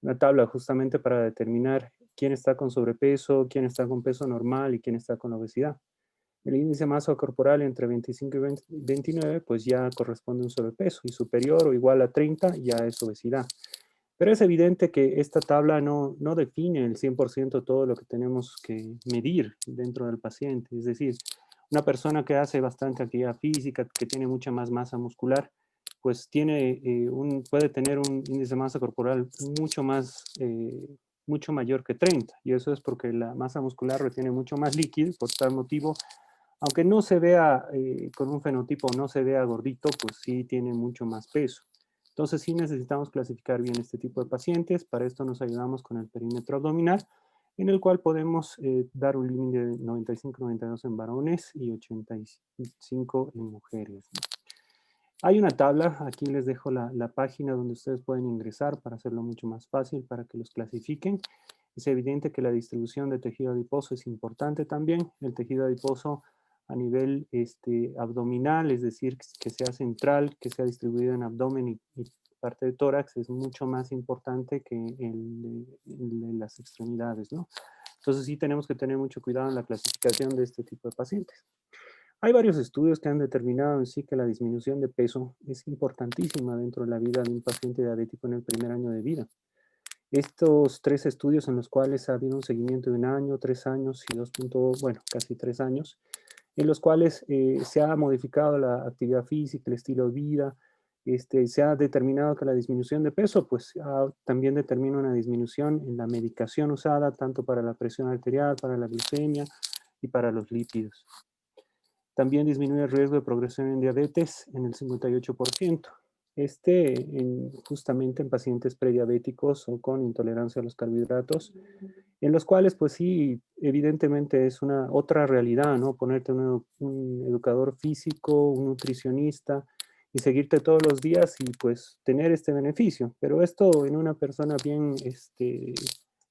una tabla justamente para determinar quién está con sobrepeso, quién está con peso normal y quién está con obesidad. El índice de masa corporal entre 25 y 29 pues ya corresponde a un sobrepeso y superior o igual a 30 ya es obesidad. Pero es evidente que esta tabla no define el 100% todo lo que tenemos que medir dentro del paciente. Es decir, una persona que hace bastante actividad física, que tiene mucha más masa muscular, pues puede tener un índice de masa corporal mucho mayor que 30. Y eso es porque la masa muscular retiene mucho más líquido. Por tal motivo, aunque no se vea con un fenotipo, no se vea gordito, pues sí tiene mucho más peso. Entonces sí necesitamos clasificar bien este tipo de pacientes. Para esto nos ayudamos con el perímetro abdominal, en el cual podemos dar un límite de 95-92 en varones y 85 en mujeres. Hay una tabla, aquí les dejo la página donde ustedes pueden ingresar para hacerlo mucho más fácil para que los clasifiquen. Es evidente que la distribución de tejido adiposo es importante también. El tejido adiposo a nivel abdominal, es decir, que sea central, que sea distribuido en abdomen y parte de tórax, es mucho más importante que el de las extremidades, ¿no? Entonces sí tenemos que tener mucho cuidado en la clasificación de este tipo de pacientes. Hay varios estudios que han determinado en sí que la disminución de peso es importantísima dentro de la vida de un paciente diabético en el primer año de vida. Estos 3 estudios en los cuales ha habido un seguimiento de 1 año, 3 años y casi 3 años, en los cuales se ha modificado la actividad física, el estilo de vida, se ha determinado que la disminución de peso, pues también determina una disminución en la medicación usada, tanto para la presión arterial, para la glucemia y para los lípidos. También disminuye el riesgo de progresión en diabetes en el 58%. Justamente en pacientes prediabéticos o con intolerancia a los carbohidratos, en los cuales, pues sí, evidentemente es una otra realidad, ¿no? Ponerte un educador físico, un nutricionista y seguirte todos los días y pues tener este beneficio. Pero esto en una persona bien,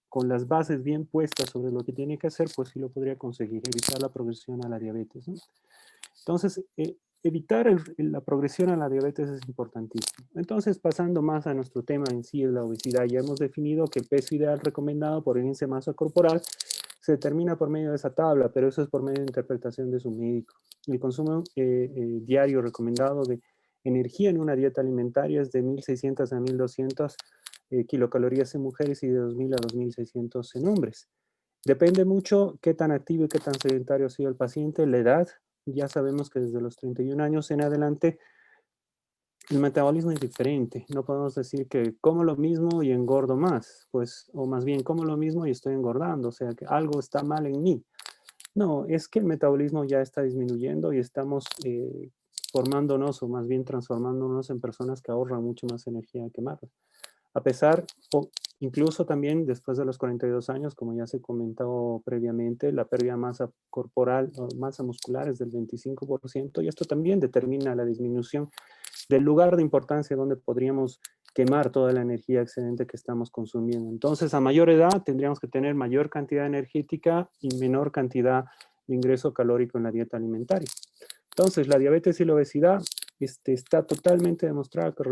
con las bases bien puestas sobre lo que tiene que hacer, pues sí lo podría conseguir, evitar la progresión a la diabetes, ¿no? Entonces, evitar la progresión a la diabetes es importantísimo. Entonces, pasando más a nuestro tema en sí, la obesidad, ya hemos definido que el peso ideal recomendado por el índice de masa corporal se determina por medio de esa tabla, pero eso es por medio de interpretación de su médico. El consumo diario recomendado de energía en una dieta alimentaria es de 1.600 a 1.200 kilocalorías en mujeres y de 2.000 a 2.600 en hombres. Depende mucho qué tan activo y qué tan sedentario ha sido el paciente, la edad. Ya sabemos que desde los 31 años en adelante el metabolismo es diferente. No podemos decir que como lo mismo y engordo más, pues, o más bien como lo mismo y estoy engordando, o sea que algo está mal en mí. No, es que el metabolismo ya está disminuyendo y estamos formándonos o más bien transformándonos en personas que ahorran mucho más energía que más. A pesar, o incluso también después de los 42 años, como ya se comentó previamente, la pérdida de masa corporal o masa muscular es del 25% y esto también determina la disminución del lugar de importancia donde podríamos quemar toda la energía excedente que estamos consumiendo. Entonces, a mayor edad tendríamos que tener mayor cantidad energética y menor cantidad de ingreso calórico en la dieta alimentaria. Entonces, la diabetes y la obesidad está totalmente demostrado que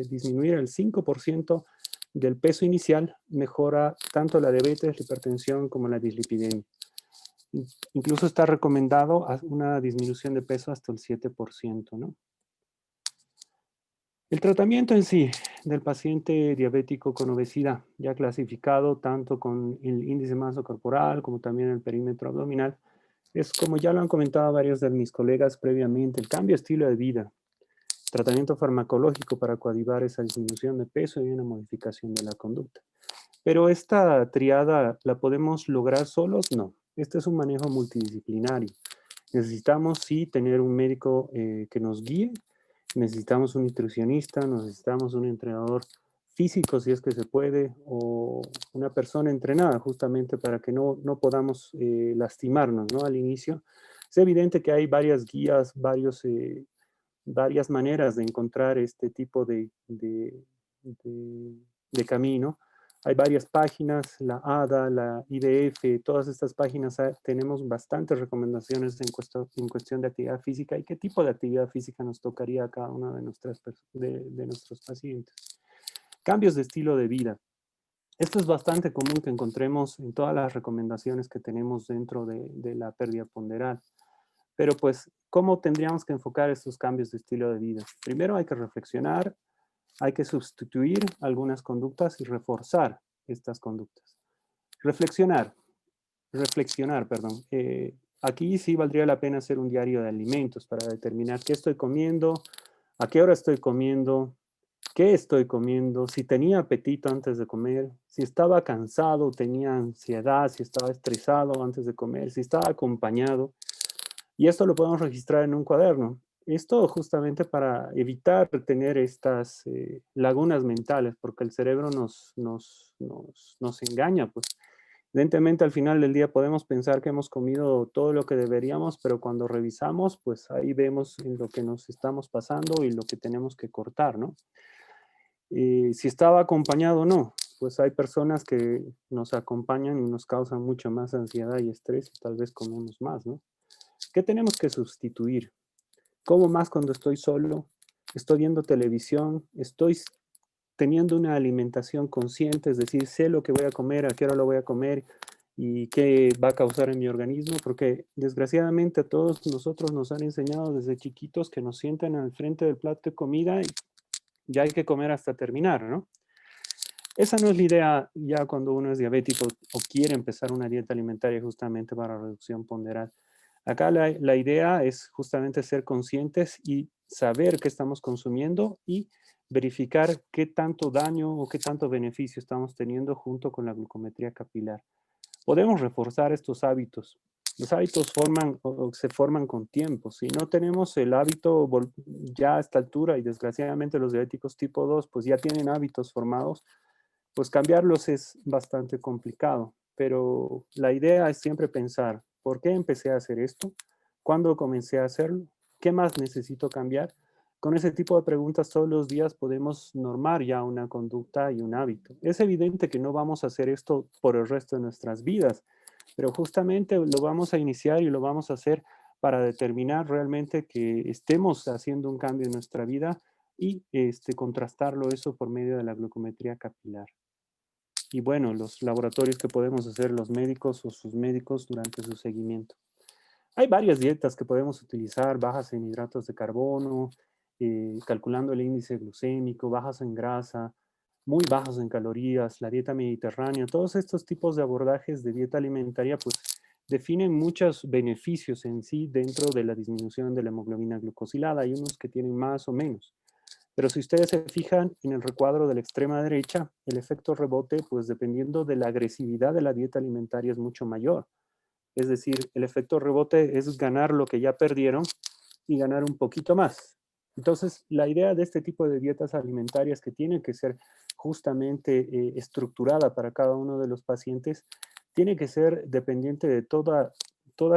disminuir el 5% del peso inicial mejora tanto la diabetes, la hipertensión como la dislipidemia. Incluso está recomendado una disminución de peso hasta el 7%, ¿no? El tratamiento en sí del paciente diabético con obesidad, ya clasificado tanto con el índice de masa corporal como también el perímetro abdominal, es como ya lo han comentado varios de mis colegas previamente, el cambio de estilo de vida, tratamiento farmacológico para coadyuvar esa disminución de peso y una modificación de la conducta. Pero esta triada, ¿la podemos lograr solos? No. Este es un manejo multidisciplinario. Necesitamos sí tener un médico que nos guíe, necesitamos un nutricionista, necesitamos un entrenador físico si es que se puede, o una persona entrenada justamente para que no podamos lastimarnos, ¿no? Al inicio. Es evidente que hay varias guías, varias maneras de encontrar este tipo de camino. Hay varias páginas, la ADA, la IDF, todas estas páginas tenemos bastantes recomendaciones en cuestión de actividad física y qué tipo de actividad física nos tocaría a cada uno de nuestros pacientes. Cambios de estilo de vida. Esto es bastante común que encontremos en todas las recomendaciones que tenemos dentro de la pérdida ponderal. Pero pues, ¿cómo tendríamos que enfocar estos cambios de estilo de vida? Primero hay que reflexionar, hay que sustituir algunas conductas y reforzar estas conductas. Reflexionar, perdón. Aquí sí valdría la pena hacer un diario de alimentos para determinar qué estoy comiendo, a qué hora estoy comiendo, qué estoy comiendo, si tenía apetito antes de comer, si estaba cansado, tenía ansiedad, si estaba estresado antes de comer, si estaba acompañado. Y esto lo podemos registrar en un cuaderno. Esto justamente para evitar tener estas lagunas mentales, porque el cerebro nos engaña. Pues, evidentemente, al final del día podemos pensar que hemos comido todo lo que deberíamos, pero cuando revisamos, pues ahí vemos en lo que nos estamos pasando y lo que tenemos que cortar, ¿no? Si estaba acompañado o no, pues hay personas que nos acompañan y nos causan mucho más ansiedad y estrés y tal vez comemos más, ¿no? ¿Qué tenemos que sustituir? Como más cuando estoy solo, estoy viendo televisión, estoy teniendo una alimentación consciente, es decir, sé lo que voy a comer, a qué hora lo voy a comer y qué va a causar en mi organismo, porque desgraciadamente a todos nosotros nos han enseñado desde chiquitos que nos sientan al frente del plato de comida y ya hay que comer hasta terminar, ¿no? Esa no es la idea ya cuando uno es diabético o quiere empezar una dieta alimentaria justamente para reducción ponderal. Acá la idea es justamente ser conscientes y saber qué estamos consumiendo y verificar qué tanto daño o qué tanto beneficio estamos teniendo junto con la glucometría capilar. Podemos reforzar estos hábitos. Los hábitos se forman con tiempo. Si no tenemos el hábito ya a esta altura y desgraciadamente los diabéticos tipo 2 pues ya tienen hábitos formados, pues cambiarlos es bastante complicado. Pero la idea es siempre pensar, ¿por qué empecé a hacer esto? ¿Cuándo comencé a hacerlo? ¿Qué más necesito cambiar? Con ese tipo de preguntas todos los días podemos normar ya una conducta y un hábito. Es evidente que no vamos a hacer esto por el resto de nuestras vidas, pero justamente lo vamos a iniciar y lo vamos a hacer para determinar realmente que estemos haciendo un cambio en nuestra vida y contrastarlo eso por medio de la glucometría capilar. Y bueno, los laboratorios que podemos hacer los médicos o sus médicos durante su seguimiento. Hay varias dietas que podemos utilizar, bajas en hidratos de carbono, calculando el índice glucémico, bajas en grasa, muy bajos en calorías, la dieta mediterránea. Todos estos tipos de abordajes de dieta alimentaria pues definen muchos beneficios en sí dentro de la disminución de la hemoglobina glucosilada. Hay unos que tienen más o menos. Pero si ustedes se fijan en el recuadro de la extrema derecha, el efecto rebote, pues dependiendo de la agresividad de la dieta alimentaria es mucho mayor. Es decir, el efecto rebote es ganar lo que ya perdieron y ganar un poquito más. Entonces, la idea de este tipo de dietas alimentarias que tienen que ser justamente estructurada para cada uno de los pacientes, tiene que ser dependiente de todas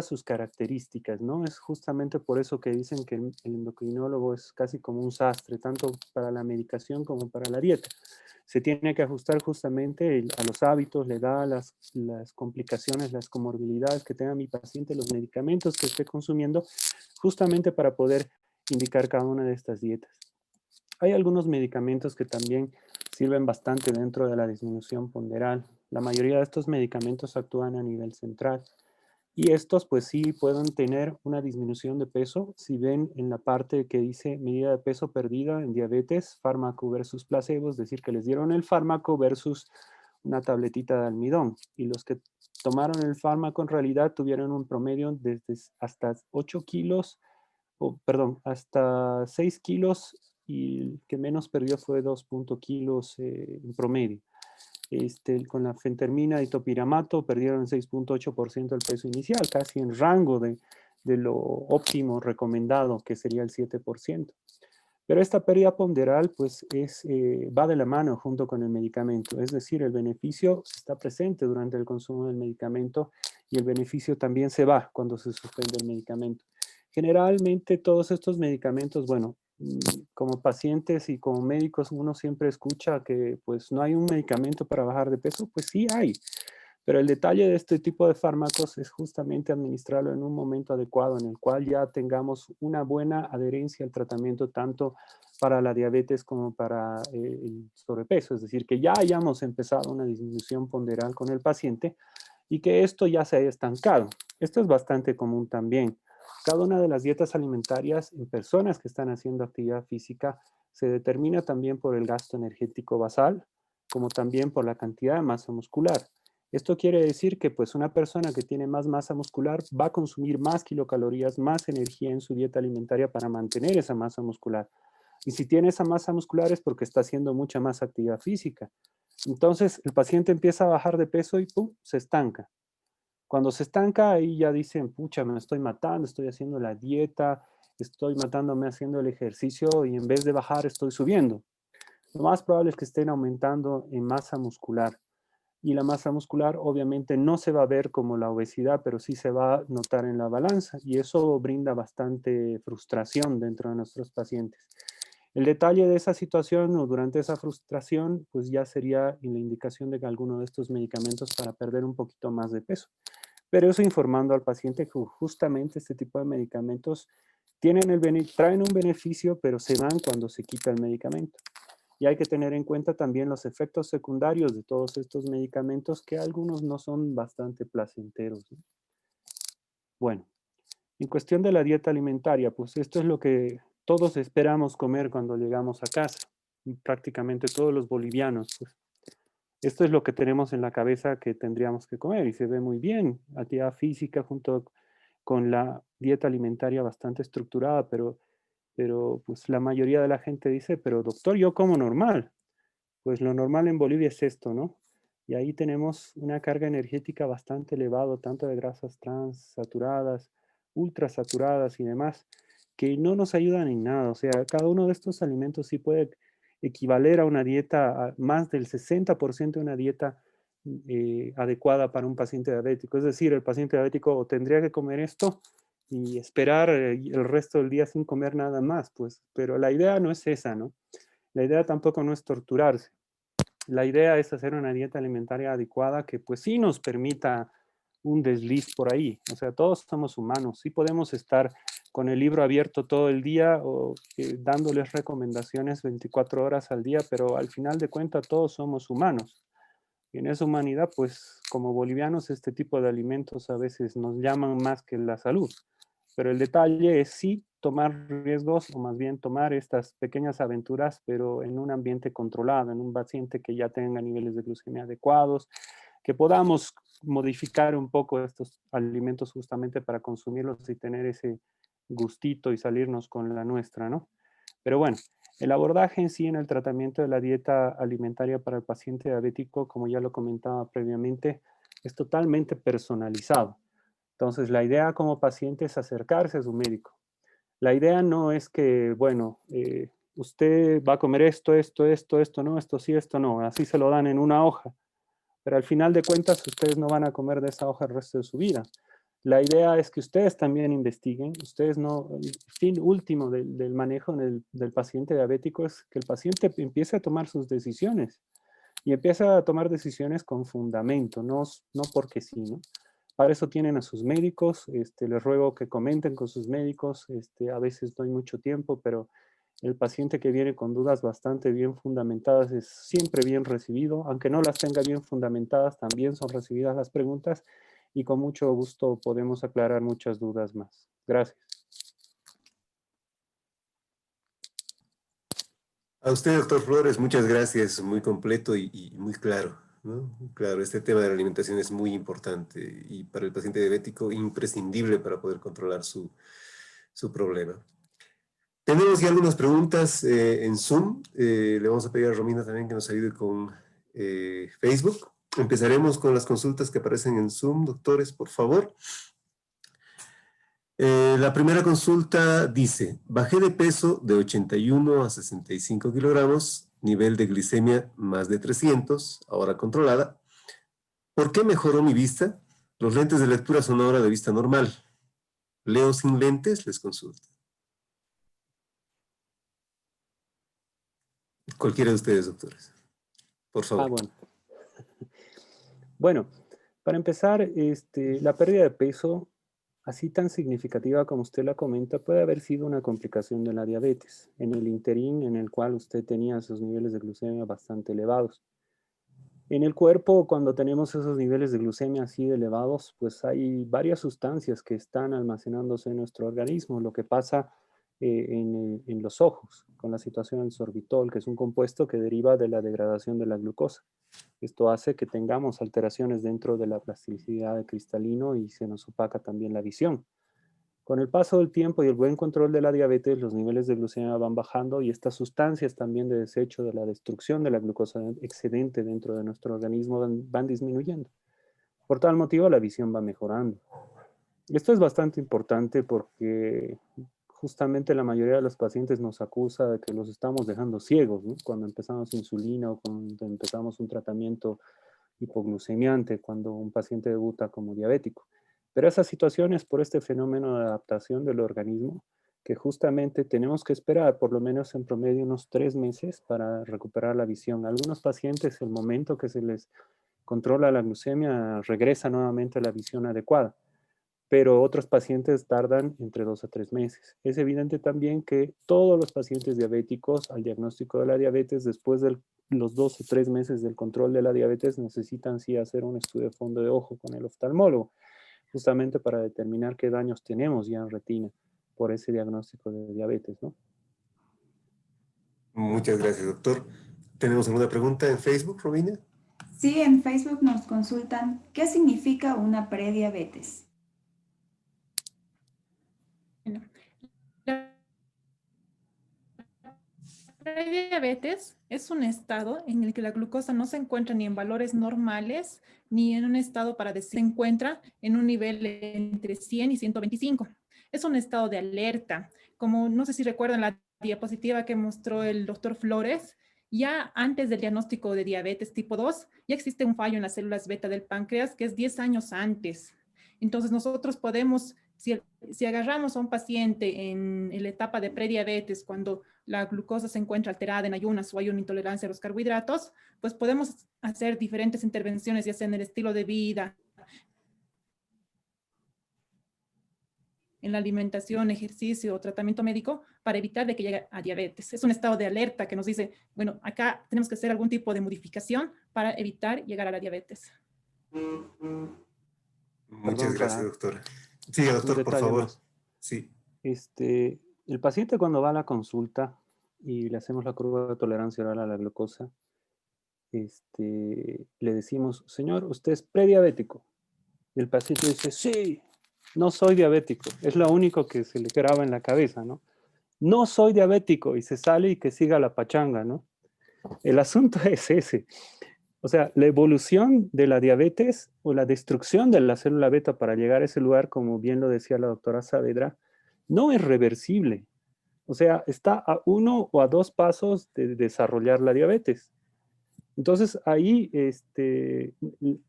sus características, ¿no? Es justamente por eso que dicen que el endocrinólogo es casi como un sastre, tanto para la medicación como para la dieta. Se tiene que ajustar justamente a los hábitos, la edad, las complicaciones, las comorbilidades que tenga mi paciente, los medicamentos que esté consumiendo, justamente para poder indicar cada una de estas dietas. Hay algunos medicamentos que también sirven bastante dentro de la disminución ponderal. La mayoría de estos medicamentos actúan a nivel central. Y estos pues sí pueden tener una disminución de peso. Si ven en la parte que dice medida de peso perdida en diabetes, fármaco versus placebo, es decir, que les dieron el fármaco versus una tabletita de almidón. Y los que tomaron el fármaco en realidad tuvieron un promedio desde hasta 8 kilos, hasta 6 kilos y el que menos perdió fue 2 kilos en promedio. Con la fentermina y topiramato perdieron 6.8% del peso inicial, casi en rango de de lo óptimo recomendado, que sería el 7%. Pero esta pérdida ponderal pues va de la mano junto con el medicamento, es decir, el beneficio está presente durante el consumo del medicamento y el beneficio también se va cuando se suspende el medicamento. Generalmente todos estos medicamentos, bueno, como pacientes y como médicos uno siempre escucha que pues no hay un medicamento para bajar de peso, pues sí hay. Pero el detalle de este tipo de fármacos es justamente administrarlo en un momento adecuado en el cual ya tengamos una buena adherencia al tratamiento tanto para la diabetes como para el sobrepeso. Es decir, que ya hayamos empezado una disminución ponderal con el paciente y que esto ya se haya estancado. Esto es bastante común también. Cada una de las dietas alimentarias en personas que están haciendo actividad física se determina también por el gasto energético basal, como también por la cantidad de masa muscular. Esto quiere decir que pues una persona que tiene más masa muscular va a consumir más kilocalorías, más energía en su dieta alimentaria para mantener esa masa muscular. Y si tiene esa masa muscular es porque está haciendo mucha más actividad física. Entonces el paciente empieza a bajar de peso y ¡pum!, se estanca. Cuando se estanca ahí ya dicen, pucha, me estoy matando, estoy haciendo la dieta, estoy matándome haciendo el ejercicio y en vez de bajar estoy subiendo. Lo más probable es que estén aumentando en masa muscular. Y la masa muscular obviamente no se va a ver como la obesidad, pero sí se va a notar en la balanza y eso brinda bastante frustración dentro de nuestros pacientes. El detalle de esa situación o durante esa frustración, pues ya sería la indicación de que alguno de estos medicamentos para perder un poquito más de peso. Pero eso informando al paciente que justamente este tipo de medicamentos traen un beneficio, pero se van cuando se quita el medicamento. Y hay que tener en cuenta también los efectos secundarios de todos estos medicamentos, que algunos no son bastante placenteros, ¿no? Bueno, en cuestión de la dieta alimentaria, pues esto es lo que todos esperamos comer cuando llegamos a casa, prácticamente todos los bolivianos, pues. Esto es lo que tenemos en la cabeza que tendríamos que comer y se ve muy bien, actividad física junto con la dieta alimentaria bastante estructurada, pero pues la mayoría de la gente dice, pero doctor, yo como normal. Pues lo normal en Bolivia es esto, ¿no? Y ahí tenemos una carga energética bastante elevada, tanto de grasas trans, saturadas, ultrasaturadas y demás, que no nos ayudan en nada. O sea, cada uno de estos alimentos sí puede equivaler a una dieta, a más del 60% de una dieta adecuada para un paciente diabético. Es decir, el paciente diabético tendría que comer esto y esperar el resto del día sin comer nada más, pues, pero la idea no es esa, ¿no? La idea tampoco no es torturarse. La idea es hacer una dieta alimentaria adecuada que pues sí nos permita un desliz por ahí. O sea, todos somos humanos. Sí podemos estar con el libro abierto todo el día o dándoles recomendaciones 24 horas al día, pero al final de cuentas todos somos humanos. Y en esa humanidad, pues como bolivianos, este tipo de alimentos a veces nos llaman más que la salud. Pero el detalle es sí tomar riesgos o más bien tomar estas pequeñas aventuras, pero en un ambiente controlado, en un paciente que ya tenga niveles de glucemia adecuados, que podamos modificar un poco estos alimentos justamente para consumirlos y tener ese gustito y salirnos con la nuestra, ¿no? Pero bueno, el abordaje en sí en el tratamiento de la dieta alimentaria para el paciente diabético, como ya lo comentaba previamente, es totalmente personalizado. Entonces, la idea como paciente es acercarse a su médico. La idea no es que, bueno, usted va a comer esto, no, esto sí, esto no. Así se lo dan en una hoja. Pero al final de cuentas, ustedes no van a comer de esa hoja el resto de su vida. La idea es que ustedes también investiguen. Ustedes no, el fin último del manejo del paciente diabético es que el paciente empiece a tomar sus decisiones. Y empieza a tomar decisiones con fundamento, no porque sí, ¿no? Para eso tienen a sus médicos, les ruego que comenten con sus médicos, a veces no hay mucho tiempo, pero el paciente que viene con dudas bastante bien fundamentadas es siempre bien recibido, aunque no las tenga bien fundamentadas, también son recibidas las preguntas y con mucho gusto podemos aclarar muchas dudas más. Gracias. A usted, doctor Flores, muchas gracias, muy completo y muy claro, ¿no? Claro, este tema de la alimentación es muy importante y para el paciente diabético imprescindible para poder controlar su problema. Tenemos ya algunas preguntas en Zoom. Le vamos a pedir a Romina también que nos ayude con Facebook. Empezaremos con las consultas que aparecen en Zoom. Doctores, por favor. La primera consulta dice, bajé de peso de 81 a 65 kilogramos, nivel de glicemia más de 300, ahora controlada. ¿Por qué mejoró mi vista? Los lentes de lectura son ahora de vista normal. ¿Leo sin lentes? Les consulto. Cualquiera de ustedes, doctores. Por favor. Bueno. Bueno, para empezar, la pérdida de peso, así tan significativa como usted la comenta, puede haber sido una complicación de la diabetes, en el interín en el cual usted tenía sus niveles de glucemia bastante elevados. En el cuerpo, cuando tenemos esos niveles de glucemia así elevados, pues hay varias sustancias que están almacenándose en nuestro organismo. Lo que pasa en los ojos, con la situación del sorbitol, que es un compuesto que deriva de la degradación de la glucosa. Esto hace que tengamos alteraciones dentro de la plasticidad del cristalino y se nos opaca también la visión. Con el paso del tiempo y el buen control de la diabetes, los niveles de glucemia van bajando y estas sustancias también de desecho de la destrucción de la glucosa excedente dentro de nuestro organismo van disminuyendo. Por tal motivo, la visión va mejorando. Esto es bastante importante porque justamente la mayoría de los pacientes nos acusa de que los estamos dejando ciegos, ¿no? Cuando empezamos insulina o cuando empezamos un tratamiento hipoglucemiante, cuando un paciente debuta como diabético. Pero esa situación es por este fenómeno de adaptación del organismo que justamente tenemos que esperar por lo menos en promedio unos 3 meses para recuperar la visión. Algunos pacientes, el momento que se les controla la glucemia, regresa nuevamente a la visión adecuada, pero otros pacientes tardan entre 2 a 3 meses. Es evidente también que todos los pacientes diabéticos al diagnóstico de la diabetes, después de los 2 o 3 meses del control de la diabetes, necesitan sí hacer un estudio de fondo de ojo con el oftalmólogo, justamente para determinar qué daños tenemos ya en retina por ese diagnóstico de diabetes, ¿no? Muchas gracias, doctor. ¿Tenemos alguna pregunta en Facebook, Romina? Sí, en Facebook nos consultan, ¿qué significa una prediabetes? Bueno, la prediabetes es un estado en el que la glucosa no se encuentra ni en valores normales, ni en un estado para decir, se encuentra en un nivel entre 100 y 125. Es un estado de alerta. Como no sé si recuerdan la diapositiva que mostró el doctor Flores, ya antes del diagnóstico de diabetes tipo 2, ya existe un fallo en las células beta del páncreas que es 10 años antes. Entonces nosotros podemos, si agarramos a un paciente en la etapa de prediabetes, cuando la glucosa se encuentra alterada en ayunas o hay una intolerancia a los carbohidratos, pues podemos hacer diferentes intervenciones, ya sea en el estilo de vida, en la alimentación, ejercicio o tratamiento médico para evitar de que llegue a diabetes. Es un estado de alerta que nos dice, bueno, acá tenemos que hacer algún tipo de modificación para evitar llegar a la diabetes. Muchas Perdón, gracias, para doctora. Sí, doctor, por detalle favor. más. Sí. El paciente cuando va a la consulta y le hacemos la curva de tolerancia oral a la glucosa, le decimos, señor, ¿usted es prediabético? Y el paciente dice, sí, no soy diabético. Es lo único que se le graba en la cabeza, ¿no? No soy diabético, y se sale y que siga la pachanga, ¿no? El asunto es ese. O sea, la evolución de la diabetes o la destrucción de la célula beta para llegar a ese lugar, como bien lo decía la doctora Saavedra, no es reversible. O sea, está a 1 o a 2 pasos de desarrollar la diabetes. Entonces, ahí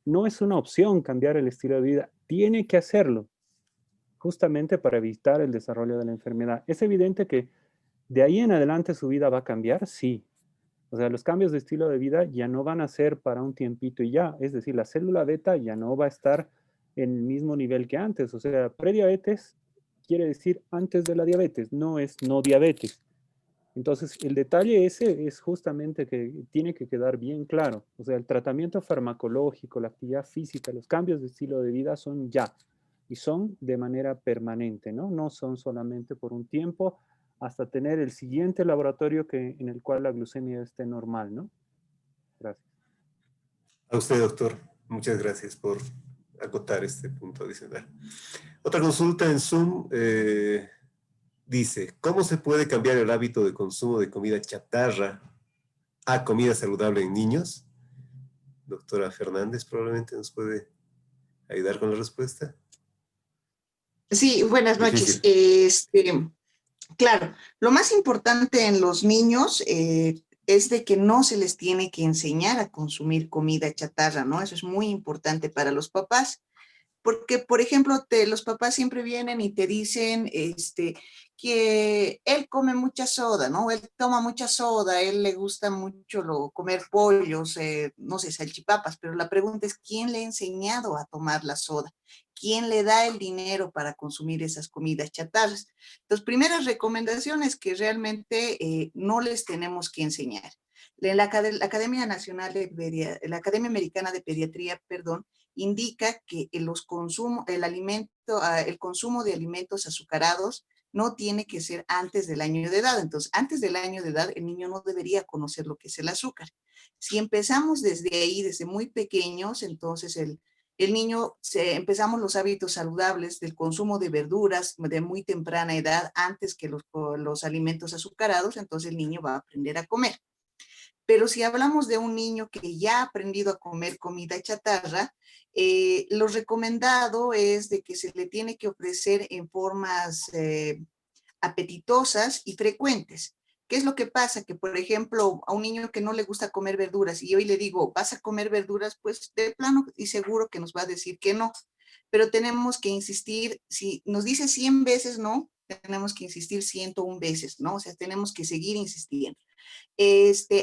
no es una opción cambiar el estilo de vida. Tiene que hacerlo, justamente para evitar el desarrollo de la enfermedad. Es evidente que de ahí en adelante su vida va a cambiar, sí. O sea, los cambios de estilo de vida ya no van a ser para un tiempito y ya. Es decir, la célula beta ya no va a estar en el mismo nivel que antes. O sea, prediabetes quiere decir antes de la diabetes, no es no diabetes. Entonces, el detalle ese es justamente que tiene que quedar bien claro. O sea, el tratamiento farmacológico, la actividad física, los cambios de estilo de vida son ya y son de manera permanente, ¿no? No son solamente por un tiempo hasta tener el siguiente laboratorio en el cual la glucemia esté normal, ¿no? Gracias. A usted, doctor. Muchas gracias por acotar este punto adicional. Otra consulta en Zoom dice, ¿cómo se puede cambiar el hábito de consumo de comida chatarra a comida saludable en niños? Doctora Fernández probablemente nos puede ayudar con la respuesta. Sí, buenas noches. Claro, lo más importante en los niños es de que no se les tiene que enseñar a consumir comida chatarra, ¿no? Eso es muy importante para los papás. Porque, por ejemplo, los papás siempre vienen y te dicen que él come mucha soda, ¿no? Él toma mucha soda, a él le gusta mucho comer pollos, no sé, salchipapas, pero la pregunta es, ¿quién le ha enseñado a tomar la soda? ¿Quién le da el dinero para consumir esas comidas chatarras? Entonces, primeras recomendaciones que realmente no les tenemos que enseñar. La Academia Nacional la Academia Americana de Pediatría, perdón, indica que el consumo de alimentos azucarados no tiene que ser antes del año de edad. Entonces, antes del año de edad, el niño no debería conocer lo que es el azúcar. Si empezamos desde ahí, desde muy pequeños, entonces el niño, empezamos los hábitos saludables del consumo de verduras de muy temprana edad, antes que los alimentos azucarados, entonces el niño va a aprender a comer. Pero si hablamos de un niño que ya ha aprendido a comer comida chatarra, lo recomendado es de que se le tiene que ofrecer en formas apetitosas y frecuentes. ¿Qué es lo que pasa? Que, por ejemplo, a un niño que no le gusta comer verduras y hoy le digo, ¿vas a comer verduras? Pues de plano y seguro que nos va a decir que no. Pero tenemos que insistir, si nos dice 100 veces no, tenemos que insistir 101 veces, ¿no? O sea, tenemos que seguir insistiendo.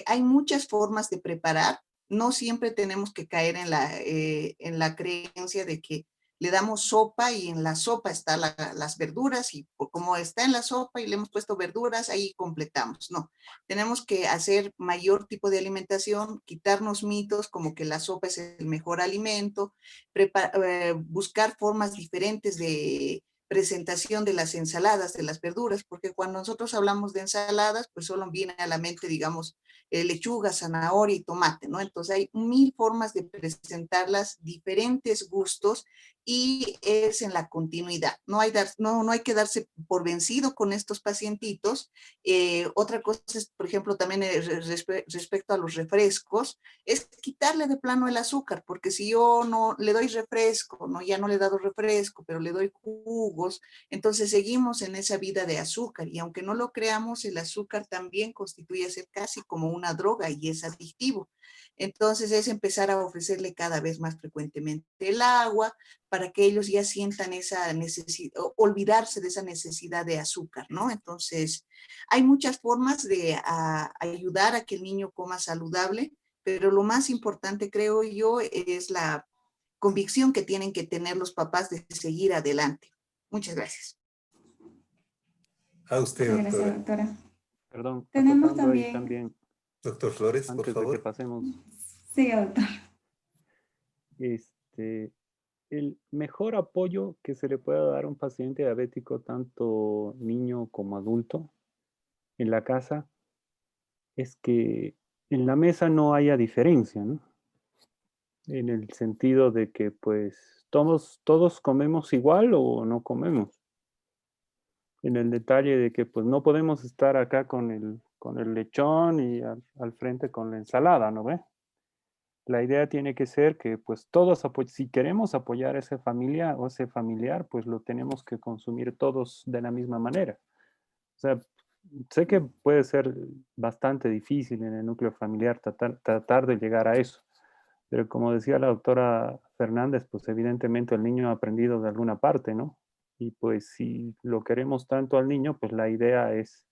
Hay muchas formas de preparar. No siempre tenemos que caer en la creencia de que le damos sopa y en la sopa están las verduras y como está en la sopa y le hemos puesto verduras, ahí completamos. No, tenemos que hacer mayor tipo de alimentación, quitarnos mitos como que la sopa es el mejor alimento, buscar formas diferentes de presentación de las ensaladas, de las verduras, porque cuando nosotros hablamos de ensaladas, pues solo viene a la mente, digamos, lechuga, zanahoria y tomate, ¿no? Entonces hay 1000 formas de presentarlas, diferentes gustos, y es en la continuidad. No hay que darse por vencido con estos pacientitos. Otra cosa es, por ejemplo, también respecto a los refrescos, es quitarle de plano el azúcar, porque si yo no le doy refresco, no, ya no le he dado refresco, pero le doy jugos, entonces seguimos en esa vida de azúcar, y aunque no lo creamos, el azúcar también constituye ser casi como una droga y es adictivo. Entonces es empezar a ofrecerle cada vez más frecuentemente el agua para que ellos ya sientan esa necesidad, olvidarse de esa necesidad de azúcar, ¿no? Entonces hay muchas formas de ayudar a que el niño coma saludable, pero lo más importante, creo yo, es la convicción que tienen que tener los papás de seguir adelante. Muchas gracias. A usted, Muchas gracias, doctora. doctora. Perdón, Tenemos acotando ahí también... también, Doctor Flores, por antes de que favor. pasemos, Sí, doctor. el mejor apoyo que se le pueda dar a un paciente diabético, tanto niño como adulto, en la casa, es que en la mesa no haya diferencia, ¿no? En el sentido de que, pues, todos comemos igual o no comemos. En el detalle de que, pues, no podemos estar acá con el lechón y al frente con la ensalada, ¿no ve? La idea tiene que ser que, pues, todos, si queremos apoyar a esa familia o ese familiar, pues lo tenemos que consumir todos de la misma manera. O sea, sé que puede ser bastante difícil en el núcleo familiar tratar de llegar a eso, pero como decía la doctora Fernández, pues evidentemente el niño ha aprendido de alguna parte, ¿no? Y pues si lo queremos tanto al niño, pues la idea es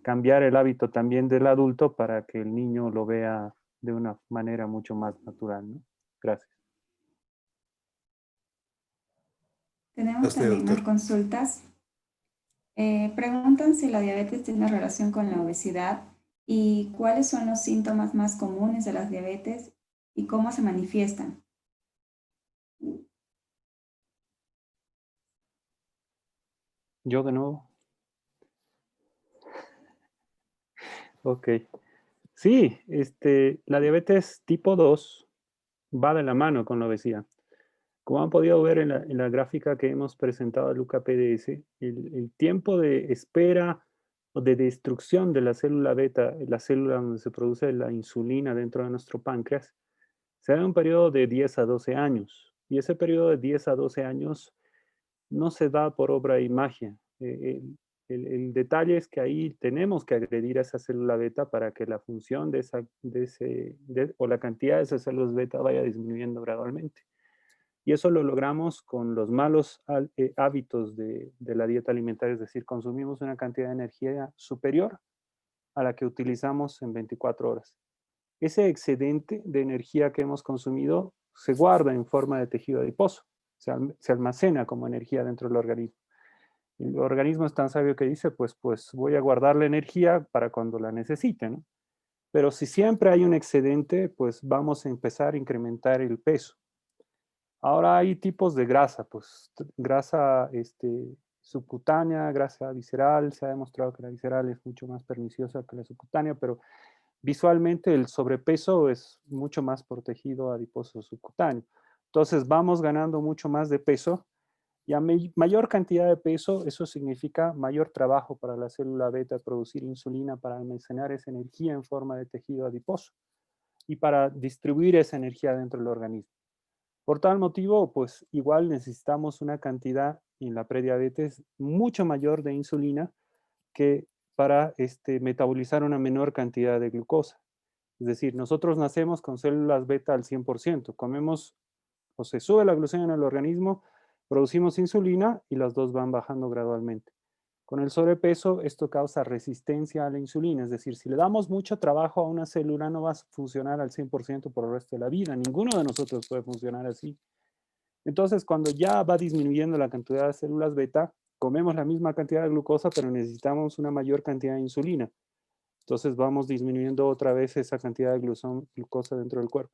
cambiar el hábito también del adulto para que el niño lo vea de una manera mucho más natural, ¿no? Gracias. A Tenemos usted, también más doctor. consultas. Preguntan si la diabetes tiene relación con la obesidad y cuáles son los síntomas más comunes de la diabetes y cómo se manifiestan. Yo de nuevo. Ok. Sí, la diabetes tipo 2 va de la mano con la obesidad. Como han podido ver en la gráfica que hemos presentado a Luca PDS, el tiempo de espera o de destrucción de la célula beta, la célula donde se produce la insulina dentro de nuestro páncreas, se da en un periodo de 10 a 12 años. Y ese periodo de 10 a 12 años no se da por obra y magia. El detalle es que ahí tenemos que agredir a esa célula beta para que la función o la cantidad de esas células beta vaya disminuyendo gradualmente. Y eso lo logramos con los malos hábitos de la dieta alimentaria, es decir, consumimos una cantidad de energía superior a la que utilizamos en 24 horas. Ese excedente de energía que hemos consumido se guarda en forma de tejido adiposo, se almacena como energía dentro del organismo. El organismo es tan sabio que dice, pues voy a guardar la energía para cuando la necesite, ¿no? Pero si siempre hay un excedente, pues vamos a empezar a incrementar el peso. Ahora hay tipos de grasa, pues grasa subcutánea, grasa visceral. Se ha demostrado que la visceral es mucho más perniciosa que la subcutánea, pero visualmente el sobrepeso es mucho más protegido adiposo subcutáneo. Entonces vamos ganando mucho más de peso y a mayor cantidad de peso, eso significa mayor trabajo para la célula beta producir insulina para almacenar esa energía en forma de tejido adiposo y para distribuir esa energía dentro del organismo. Por tal motivo, pues igual necesitamos una cantidad en la prediabetes mucho mayor de insulina que para metabolizar una menor cantidad de glucosa. Es decir, nosotros nacemos con células beta al 100%, comemos o se sube la glucemia en el organismo, producimos insulina y las dos van bajando gradualmente. Con el sobrepeso, esto causa resistencia a la insulina, es decir, si le damos mucho trabajo a una célula, no va a funcionar al 100% por el resto de la vida. Ninguno de nosotros puede funcionar así. Entonces, cuando ya va disminuyendo la cantidad de células beta, comemos la misma cantidad de glucosa, pero necesitamos una mayor cantidad de insulina. Entonces, vamos disminuyendo otra vez esa cantidad de glucosa dentro del cuerpo.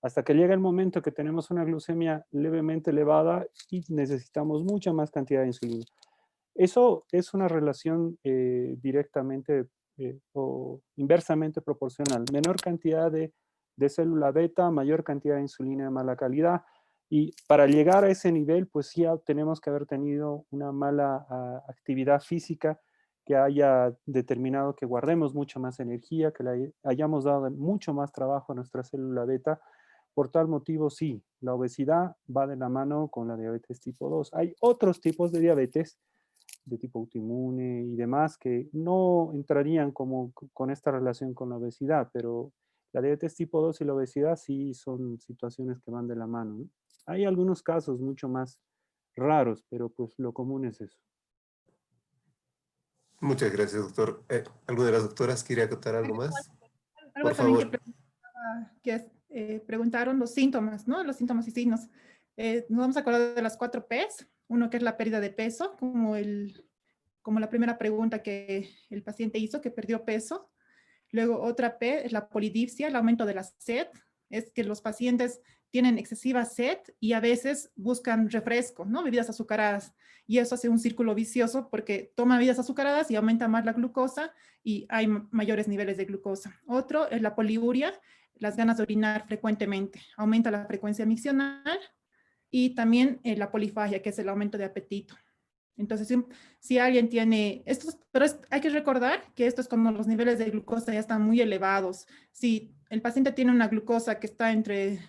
Hasta que llega el momento que tenemos una glucemia levemente elevada y necesitamos mucha más cantidad de insulina. Eso es una relación directamente o inversamente proporcional. Menor cantidad de célula beta, mayor cantidad de insulina de mala calidad. Y para llegar a ese nivel, pues ya tenemos que haber tenido una mala actividad física que haya determinado que guardemos mucha más energía, que le hayamos dado mucho más trabajo a nuestra célula beta. Por tal motivo, sí, la obesidad va de la mano con la diabetes tipo 2. Hay otros tipos de diabetes de tipo autoinmune y demás que no entrarían como con esta relación con la obesidad, pero la diabetes tipo 2 y la obesidad sí son situaciones que van de la mano, ¿no? Hay algunos casos mucho más raros, pero pues lo común es eso. Muchas gracias, doctor. ¿Alguna de las doctoras quiere acotar algo más? Algo Por también favor. Preguntaron los síntomas, ¿no? Los síntomas y signos. Nos vamos a acordar de las 4 Ps. Uno que es la pérdida de peso, como la primera pregunta que el paciente hizo, que perdió peso. Luego otra P es la polidipsia, el aumento de la sed. Es que los pacientes tienen excesiva sed y a veces buscan refresco, ¿no? Bebidas azucaradas. Y eso hace un círculo vicioso porque toma bebidas azucaradas y aumenta más la glucosa y hay mayores niveles de glucosa. Otro es la poliuria, las ganas de orinar frecuentemente. Aumenta la frecuencia miccional y también la polifagia, que es el aumento de apetito. Entonces, si alguien tiene estos, pero hay que recordar que esto es cuando los niveles de glucosa ya están muy elevados. Si el paciente tiene una glucosa que está entre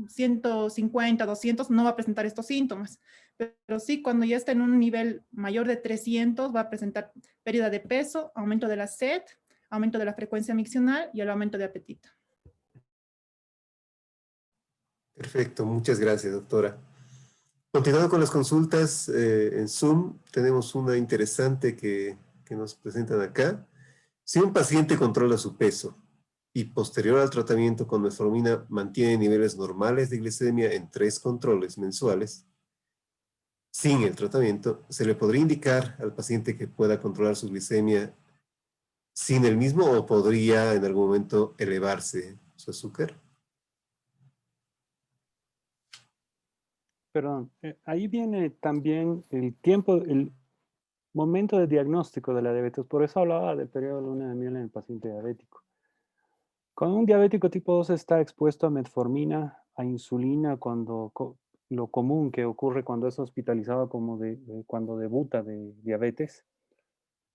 150, 200, no va a presentar estos síntomas. Pero sí, cuando ya está en un nivel mayor de 300, va a presentar pérdida de peso, aumento de la sed, aumento de la frecuencia miccional y el aumento de apetito. Perfecto, muchas gracias, doctora. Continuando con las consultas en Zoom, tenemos una interesante que nos presentan acá. Si un paciente controla su peso y posterior al tratamiento con metformina mantiene niveles normales de glicemia en 3 controles mensuales, sin el tratamiento, ¿se le podría indicar al paciente que pueda controlar su glicemia sin el mismo o podría en algún momento elevarse su azúcar? Perdón, ahí viene también el tiempo, el momento de diagnóstico de la diabetes. Por eso hablaba del periodo de luna de miel en el paciente diabético. Cuando un diabético tipo 2 está expuesto a metformina, a insulina, lo común que ocurre cuando es hospitalizado como cuando debuta de diabetes,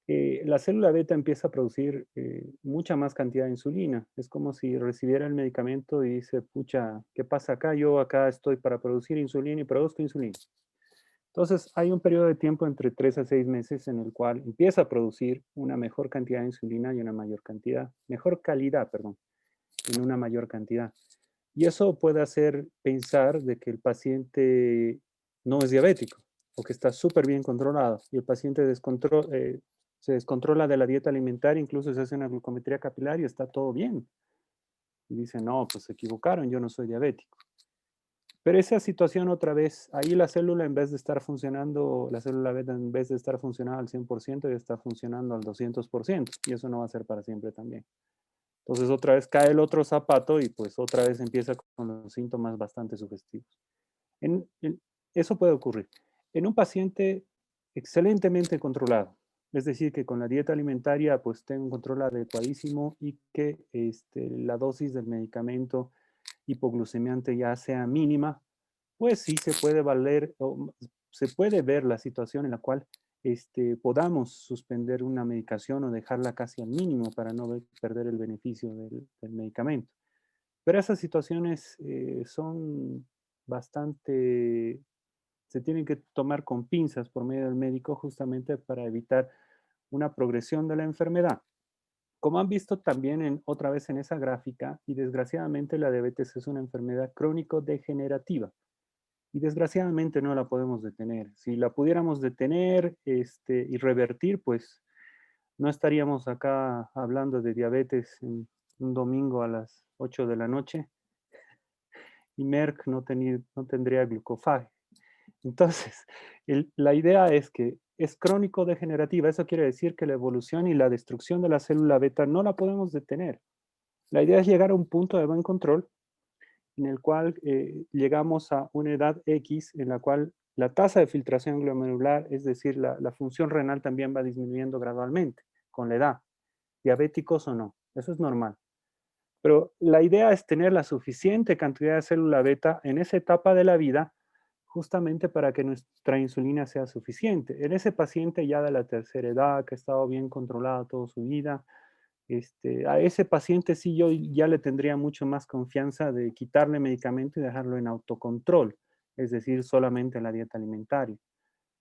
la célula beta empieza a producir mucha más cantidad de insulina. Es como si recibiera el medicamento y dice, pucha, ¿qué pasa acá? Yo acá estoy para producir insulina y produzco insulina. Entonces, hay un periodo de tiempo entre 3 a 6 meses en el cual empieza a producir una mejor cantidad de insulina y una mayor cantidad, mejor calidad, perdón, en una mayor cantidad. Y eso puede hacer pensar de que el paciente no es diabético o que está súper bien controlado y el paciente se descontrola de la dieta alimentaria, incluso se hace una glucometría capilar y está todo bien. Y dice, no, pues se equivocaron, yo no soy diabético. Pero esa situación otra vez, ahí la célula en vez de estar funcionando, la célula beta en vez de estar funcionando al 100%, ya está funcionando al 200%, y eso no va a ser para siempre también. Entonces otra vez cae el otro zapato y pues otra vez empieza con los síntomas bastante sugestivos. Eso puede ocurrir. En un paciente excelentemente controlado, es decir, que con la dieta alimentaria pues tenga un control adecuadísimo y que la dosis del medicamento hipoglucemiante ya sea mínima, pues sí se puede valer, o se puede ver la situación en la cual podamos suspender una medicación o dejarla casi al mínimo para no perder el beneficio del medicamento. Pero esas situaciones son bastante, se tienen que tomar con pinzas por medio del médico justamente para evitar una progresión de la enfermedad. Como han visto también otra vez en esa gráfica, y desgraciadamente la diabetes es una enfermedad crónico-degenerativa. Y desgraciadamente no la podemos detener. Si la pudiéramos detener y revertir, pues no estaríamos acá hablando de diabetes en un domingo a las 8 de la noche y Merck no tendría glucofagia. Entonces, la idea es que es crónico-degenerativa. Eso quiere decir que la evolución y la destrucción de la célula beta no la podemos detener. La idea es llegar a un punto de buen control en el cual llegamos a una edad X en la cual la tasa de filtración glomerular, es decir, la función renal también va disminuyendo gradualmente con la edad, diabéticos o no. Eso es normal. Pero la idea es tener la suficiente cantidad de célula beta en esa etapa de la vida justamente para que nuestra insulina sea suficiente. En ese paciente ya de la tercera edad, que ha estado bien controlado toda su vida, a ese paciente sí yo ya le tendría mucho más confianza de quitarle medicamento y dejarlo en autocontrol, es decir, solamente en la dieta alimentaria.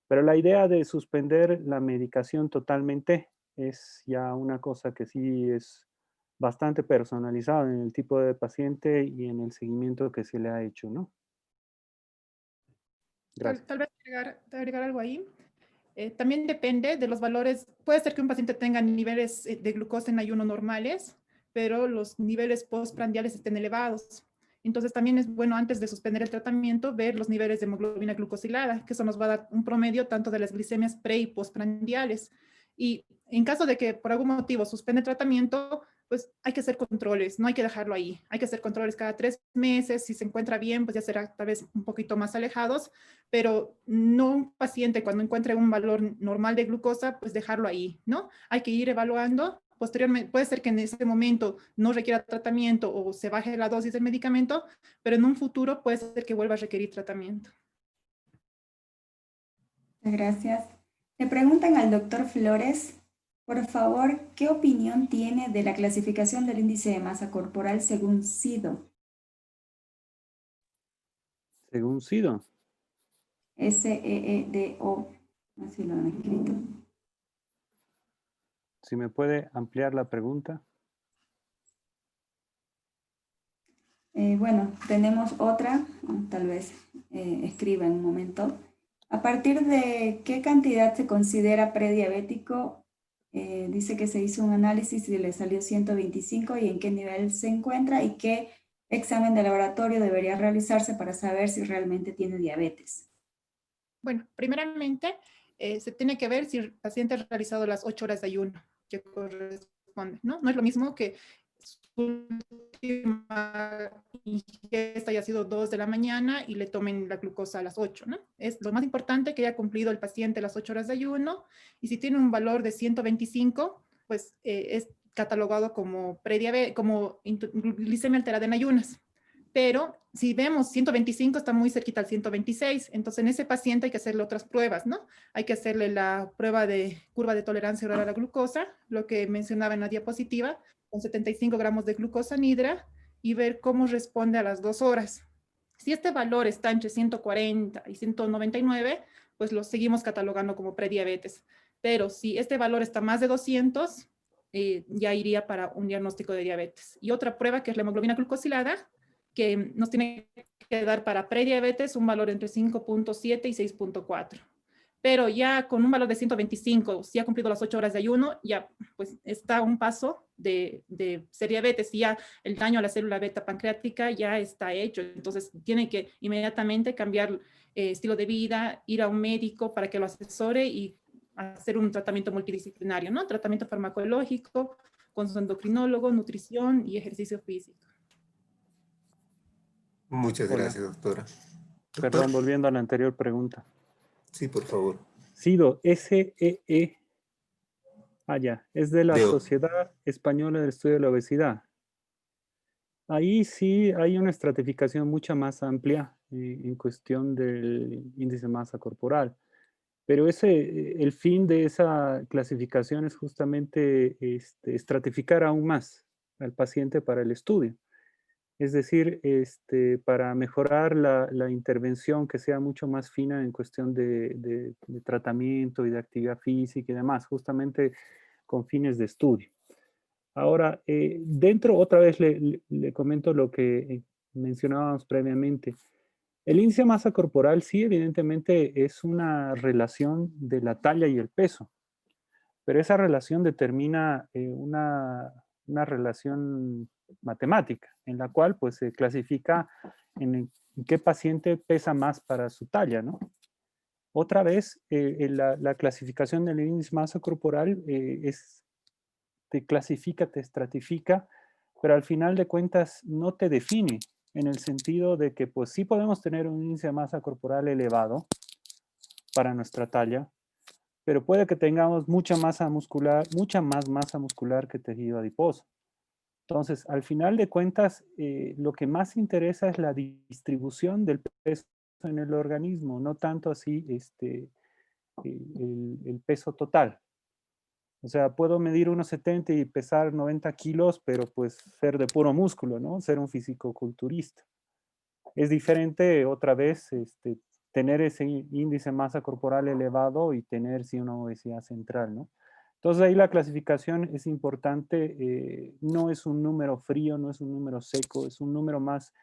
Pero la idea de suspender la medicación totalmente es ya una cosa que sí es bastante personalizada en el tipo de paciente y en el seguimiento que se le ha hecho, ¿no? Gracias. Tal vez agregar algo ahí. También depende de los valores. Puede ser que un paciente tenga niveles de glucosa en ayuno normales, pero los niveles postprandiales estén elevados. Entonces también es bueno antes de suspender el tratamiento ver los niveles de hemoglobina glucosilada, que eso nos va a dar un promedio tanto de las glicemias pre y postprandiales. Y en caso de que por algún motivo suspende el tratamiento, pues hay que hacer controles, no hay que dejarlo ahí. Hay que hacer controles cada 3 meses. Si se encuentra bien, pues ya será tal vez un poquito más alejados, pero no un paciente cuando encuentre un valor normal de glucosa, pues dejarlo ahí, ¿no? Hay que ir evaluando. Posteriormente, puede ser que en ese momento no requiera tratamiento o se baje la dosis del medicamento, pero en un futuro puede ser que vuelva a requerir tratamiento. Gracias. Le preguntan al doctor Flores, por favor, ¿qué opinión tiene de la clasificación del índice de masa corporal según SIDO? Según SIDO. SEEDO, así lo han escrito. Si me puede ampliar la pregunta. Bueno, tenemos otra, tal vez escriba en un momento. ¿A partir de qué cantidad se considera prediabético? Dice que se hizo un análisis y le salió 125 y en qué nivel se encuentra y qué examen de laboratorio debería realizarse para saber si realmente tiene diabetes. Bueno, primeramente se tiene que ver si el paciente ha realizado las 8 horas de ayuno que corresponde, ¿no? No es lo mismo que su última ingesta haya sido 2 de la mañana y le tomen la glucosa a las 8, ¿no? Es lo más importante que haya cumplido el paciente las 8 horas de ayuno, y si tiene un valor de 125, pues es catalogado como prediabetes, como glicemia alterada en ayunas. Pero si vemos 125 está muy cerquita al 126, entonces en ese paciente hay que hacerle otras pruebas, ¿no? Hay que hacerle la prueba de curva de tolerancia oral a la glucosa, lo que mencionaba en la diapositiva, con 75 gramos de glucosa anhidra, y ver cómo responde a las 2 horas. Si este valor está entre 140 y 199, pues lo seguimos catalogando como prediabetes. Pero si este valor está más de 200, ya iría para un diagnóstico de diabetes. Y otra prueba que es la hemoglobina glucosilada, que nos tiene que dar para prediabetes un valor entre 5.7 y 6.4. Pero ya con un valor de 125, si ha cumplido las 8 horas de ayuno, ya pues está a un paso de ser diabetes, y ya el daño a la célula beta pancreática ya está hecho. Entonces tiene que inmediatamente cambiar estilo de vida, ir a un médico para que lo asesore y hacer un tratamiento multidisciplinario, ¿no? Tratamiento farmacológico, con su endocrinólogo, nutrición y ejercicio físico. Muchas Hola. gracias, doctora. Doctor, Perdón, volviendo a la anterior pregunta. sí, por favor. SIDO, SEE. Ah, ya, es de la Deo. Sociedad Española del Estudio de la Obesidad. Ahí sí hay una estratificación mucho más amplia en cuestión del índice de masa corporal. Pero el fin de esa clasificación es justamente estratificar aún más al paciente para el estudio. Es decir, para mejorar la intervención que sea mucho más fina en cuestión de tratamiento y de actividad física y demás, justamente con fines de estudio. Ahora, dentro, otra vez le comento lo que mencionábamos previamente. El índice de masa corporal sí, evidentemente, es una relación de la talla y el peso, pero esa relación determina una relación matemática, en la cual pues se clasifica en qué paciente pesa más para su talla, ¿no? Otra vez, la clasificación del índice de masa corporal te clasifica, te estratifica, pero al final de cuentas no te define, en el sentido de que pues sí podemos tener un índice de masa corporal elevado para nuestra talla, pero puede que tengamos mucha masa muscular, mucha más masa muscular que tejido adiposo. Entonces, al final de cuentas, lo que más interesa es la distribución del peso en el organismo, no tanto así el peso total. O sea, puedo medir 1,70 y pesar 90 kilos, pero pues ser de puro músculo, ¿no? Ser un fisicoculturista. Es diferente, otra vez, tener ese índice de masa corporal elevado y tener, sí, una obesidad central, ¿no? Entonces ahí la clasificación es importante, no es un número frío, no es un número seco, es un número más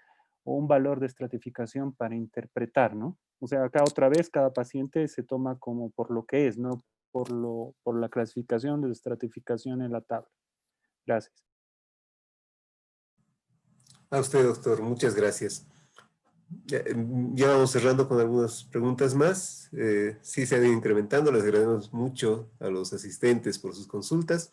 o un valor de estratificación para interpretar, ¿no? O sea, acá otra vez cada paciente se toma como por lo que es, no por la clasificación de estratificación en la tabla. Gracias. A usted, doctor, muchas gracias. Ya vamos cerrando con algunas preguntas más. Sí se han ido incrementando, les agradecemos mucho a los asistentes por sus consultas.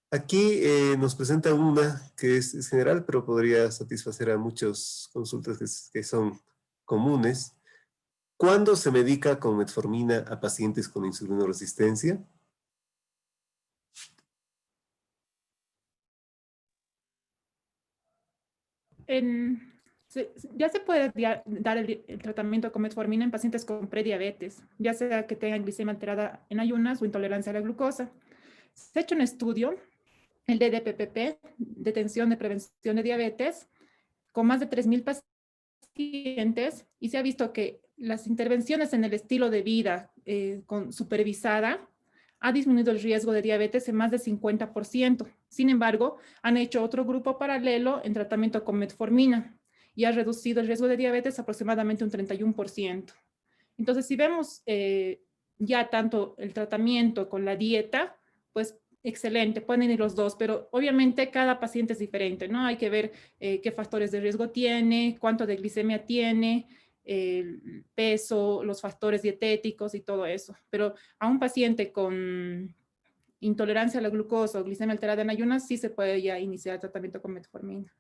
Aquí nos presenta una que es general, pero podría satisfacer a muchas consultas que son comunes. ¿Cuándo se medica con metformina a pacientes con insulinoresistencia? Ya se puede dar el tratamiento con metformina en pacientes con prediabetes, ya sea que tengan glicemia alterada en ayunas o intolerancia a la glucosa. Se ha hecho un estudio, el de DPPP, Detención de Prevención de Diabetes, con más de 3,000 pacientes, y se ha visto que las intervenciones en el estilo de vida supervisada ha disminuido el riesgo de diabetes en más de 50%. Sin embargo, han hecho otro grupo paralelo en tratamiento con metformina y ha reducido el riesgo de diabetes aproximadamente un 31%. Entonces, si vemos ya tanto el tratamiento con la dieta, pues excelente, pueden ir los dos, pero obviamente cada paciente es diferente, ¿no? Hay que ver qué factores de riesgo tiene, cuánto de glicemia tiene, el peso, los factores dietéticos y todo eso. Pero a un paciente con intolerancia a la glucosa o glicemia alterada en ayunas, sí se puede ya iniciar el tratamiento con metformina.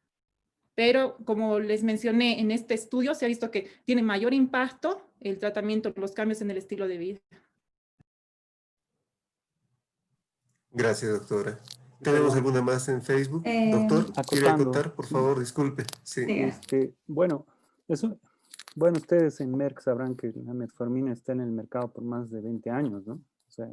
Pero como les mencioné, en este estudio se ha visto que tiene mayor impacto el tratamiento, los cambios en el estilo de vida. Gracias, doctora. ¿Tenemos alguna más en Facebook? Doctor, ¿quiere Acotando. acotar? Por favor, disculpe. Sí. Bueno, ustedes en Merck sabrán que la metformina está en el mercado por más de 20 años, ¿no? O sea,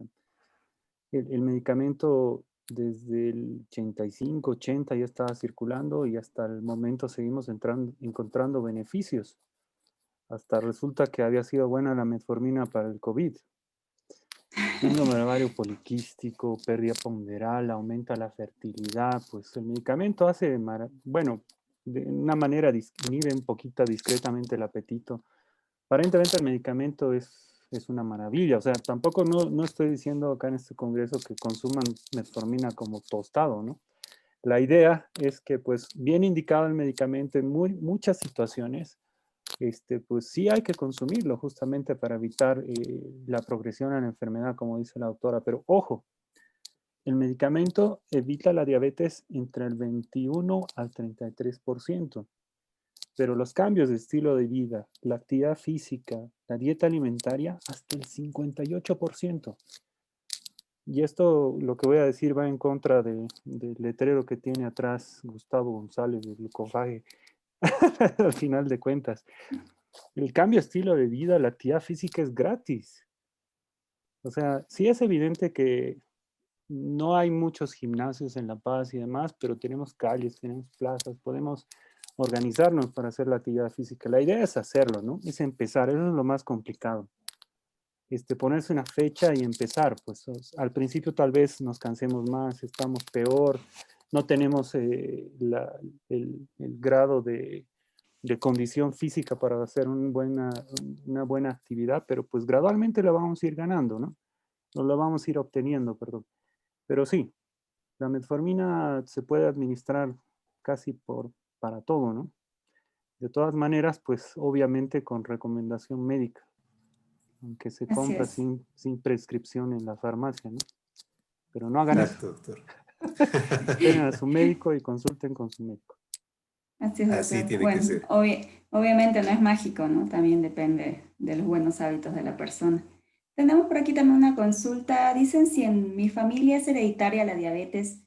el medicamento desde el 85, 80 ya estaba circulando y hasta el momento seguimos encontrando beneficios. Hasta resulta que había sido buena la metformina para el COVID. Síndrome ovario poliquístico, pérdida ponderal, aumenta la fertilidad, pues el medicamento hace, bueno, de una manera inhibe un poquito discretamente el apetito. Aparentemente el medicamento es una maravilla, o sea, tampoco no estoy diciendo acá en este congreso que consuman metformina como tostado, ¿no? La idea es que, pues, bien indicado el medicamento en muchas situaciones, pues sí hay que consumirlo justamente para evitar la progresión a la enfermedad, como dice la doctora. Pero ojo, el medicamento evita la diabetes entre el 21 al 33%, pero los cambios de estilo de vida, la actividad física, la dieta alimentaria, hasta el 58%. Y esto, lo que voy a decir, va en contra del letrero que tiene atrás Gustavo González de Glucofage, al final de cuentas. El cambio de estilo de vida, la actividad física es gratis. O sea, sí es evidente que no hay muchos gimnasios en La Paz y demás, pero tenemos calles, tenemos plazas, podemos organizarnos para hacer la actividad física. La idea es hacerlo, ¿no? Es empezar, eso es lo más complicado. Ponerse una fecha y empezar, pues al principio tal vez nos cansemos más, estamos peor, no tenemos el grado de condición física para hacer una buena actividad, pero pues gradualmente la vamos a ir ganando, ¿no? O la vamos a ir obteniendo, perdón. Pero sí, la metformina se puede administrar casi para todo, ¿no? De todas maneras, pues obviamente con recomendación médica, aunque se Así compra es. sin prescripción en la farmacia, ¿no? Pero no hagan eso. Exacto, doctor. Esperen a su médico y consulten con su médico. Así es, Así doctor. tiene que Bueno, ser. obviamente no es mágico, ¿no? También depende de los buenos hábitos de la persona. Tenemos por aquí también una consulta. Dicen si en mi familia es hereditaria la diabetes,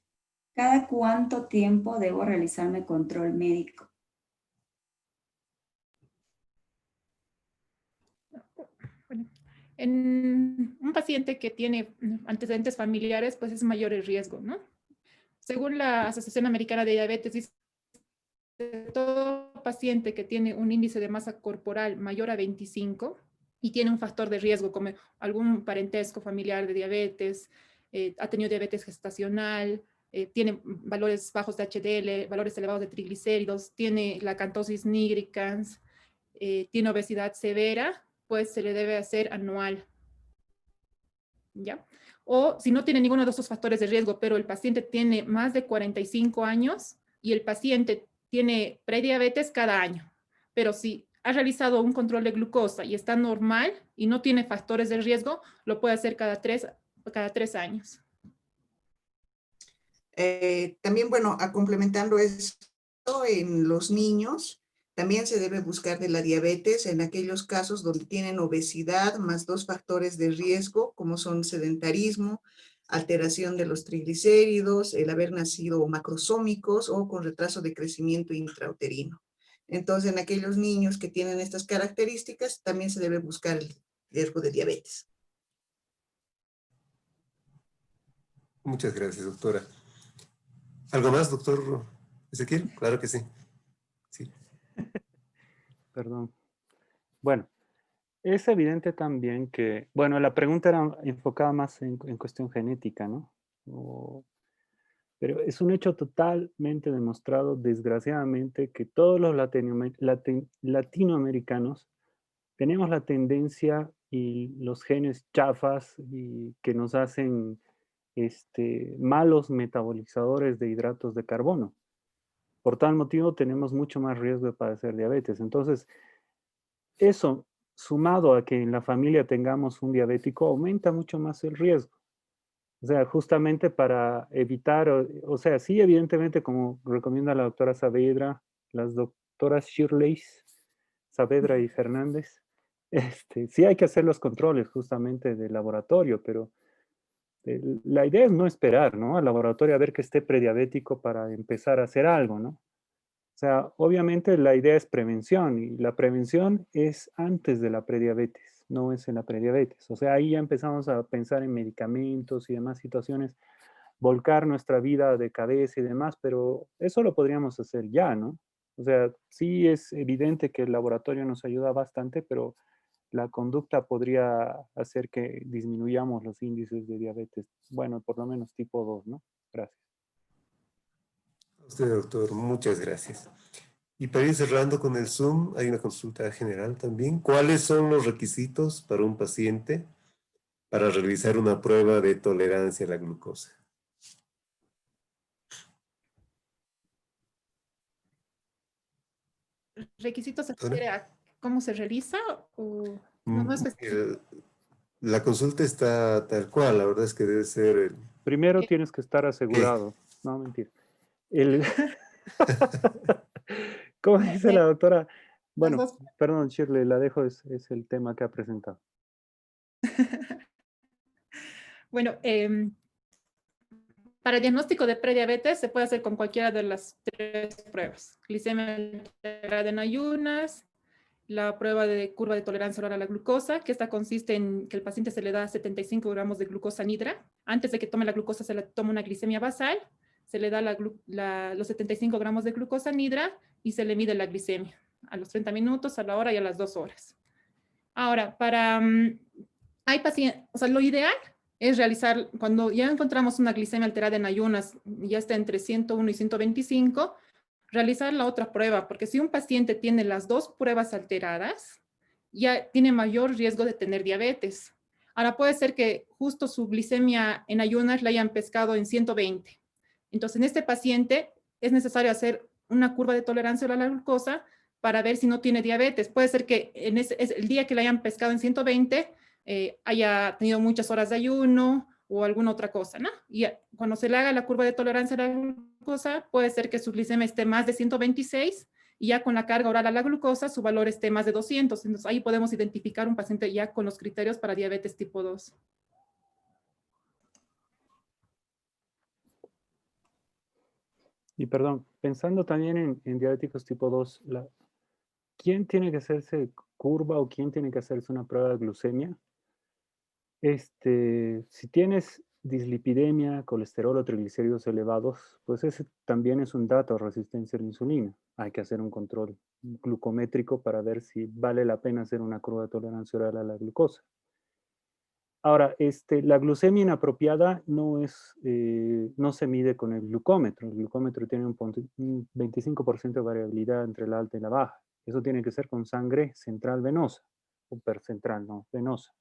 ¿cada cuánto tiempo debo realizarme control médico? Bueno, en un paciente que tiene antecedentes familiares, pues es mayor el riesgo, ¿no? Según la Asociación Americana de Diabetes, dice todo paciente que tiene un índice de masa corporal mayor a 25 y tiene un factor de riesgo como algún parentesco familiar de diabetes, ha tenido diabetes gestacional, tiene valores bajos de HDL, valores elevados de triglicéridos, tiene la acantosis nigricans, tiene obesidad severa, pues se le debe hacer anual, ¿ya? O si no tiene ninguno de esos factores de riesgo, pero el paciente tiene más de 45 años y el paciente tiene prediabetes cada año, pero si ha realizado un control de glucosa y está normal y no tiene factores de riesgo, lo puede hacer cada tres años. También, bueno, complementando esto, en los niños también se debe buscar de la diabetes en aquellos casos donde tienen obesidad más 2 factores de riesgo, como son sedentarismo, alteración de los triglicéridos, el haber nacido macrosómicos o con retraso de crecimiento intrauterino. Entonces, en aquellos niños que tienen estas características, también se debe buscar el riesgo de diabetes. Muchas gracias, doctora. ¿Algo más, doctor Ezequiel? Claro que sí. Sí. Perdón. Bueno, es evidente también que, bueno, la pregunta era enfocada más en cuestión genética, ¿no? Pero es un hecho totalmente demostrado, desgraciadamente, que todos los latinoamericanos tenemos la tendencia y los genes chafas y que nos hacen malos metabolizadores de hidratos de carbono. Por tal motivo tenemos mucho más riesgo de padecer diabetes. Entonces, eso sumado a que en la familia tengamos un diabético aumenta mucho más el riesgo. O sea, justamente para evitar, o sea, sí, evidentemente, como recomienda la doctora Saavedra, las doctoras Shirley, Saavedra y Fernández, sí hay que hacer los controles justamente del laboratorio, pero la idea es no esperar, ¿no? Al laboratorio a ver que esté prediabético para empezar a hacer algo, ¿no? O sea, obviamente la idea es prevención y la prevención es antes de la prediabetes, no es en la prediabetes. O sea, ahí ya empezamos a pensar en medicamentos y demás situaciones, volcar nuestra vida de cabeza y demás, pero eso lo podríamos hacer ya, ¿no? O sea, sí es evidente que el laboratorio nos ayuda bastante, pero la conducta podría hacer que disminuyamos los índices de diabetes, bueno, por lo menos tipo 2, ¿no? Gracias. A usted, doctor, muchas gracias. Y para ir cerrando con el Zoom, hay una consulta general también. ¿Cuáles son los requisitos para un paciente para realizar una prueba de tolerancia a la glucosa? ¿Requisitos se Doctora. refiere a cómo se realiza o no es La consulta está tal cual, la verdad es que debe ser Primero ¿Qué? tienes que estar asegurado. No, mentira. El... ¿Cómo dice la doctora? las Bueno, dos? perdón, Shirley, la dejo, es el tema que ha presentado. Bueno, para el diagnóstico de prediabetes se puede hacer con cualquiera de las 3 pruebas. Glicemia alterada en ayunas, la prueba de curva de tolerancia oral a la glucosa, que esta consiste en que el paciente se le da 75 gramos de glucosa nidra. Antes de que tome la glucosa se le toma una glicemia basal, se le da los 75 gramos de glucosa nidra y se le mide la glicemia a los 30 minutos, a la hora y a las 2 horas. Ahora, hay pacientes, o sea, lo ideal es realizar, cuando ya encontramos una glicemia alterada en ayunas, ya está entre 101 y 125, realizar la otra prueba, porque si un paciente tiene las 2 pruebas alteradas, ya tiene mayor riesgo de tener diabetes. Ahora puede ser que justo su glicemia en ayunas la hayan pescado en 120. Entonces, en este paciente es necesario hacer una curva de tolerancia a la glucosa para ver si no tiene diabetes. Puede ser que el día que la hayan pescado en 120 haya tenido muchas horas de ayuno o alguna otra cosa, ¿no? Y cuando se le haga la curva de tolerancia a la glucosa, puede ser que su glicemia esté más de 126 y ya con la carga oral a la glucosa su valor esté más de 200. Entonces ahí podemos identificar un paciente ya con los criterios para diabetes tipo 2. Y perdón, pensando también en diabéticos tipo 2, ¿quién tiene que hacerse curva o quién tiene que hacerse una prueba de glucemia? Si tienes dislipidemia, colesterol o triglicéridos elevados, pues ese también es un dato de resistencia a la insulina. Hay que hacer un control glucométrico para ver si vale la pena hacer una curva de tolerancia oral a la glucosa. Ahora, la glucemia inapropiada no se mide con el glucómetro. El glucómetro tiene un 25% de variabilidad entre la alta y la baja. Eso tiene que ser con sangre central venosa, o percentral, no, venosa.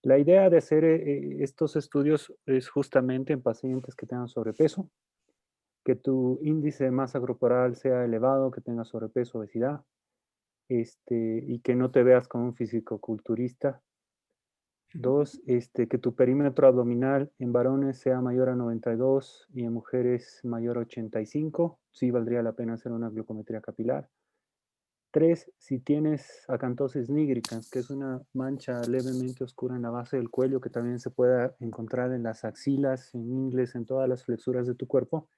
La idea de hacer estos estudios es justamente en pacientes que tengan sobrepeso, que tu índice de masa corporal sea elevado, que tengas sobrepeso, obesidad, y que no te veas como un fisicoculturista. 2, que tu perímetro abdominal en varones sea mayor a 92 y en mujeres mayor a 85. Sí valdría la pena hacer una glucometría capilar. 3, si tienes acantosis nigricans, que es una mancha levemente oscura en la base del cuello que también se puede encontrar en las axilas, en ingles, en todas las flexuras de tu cuerpo,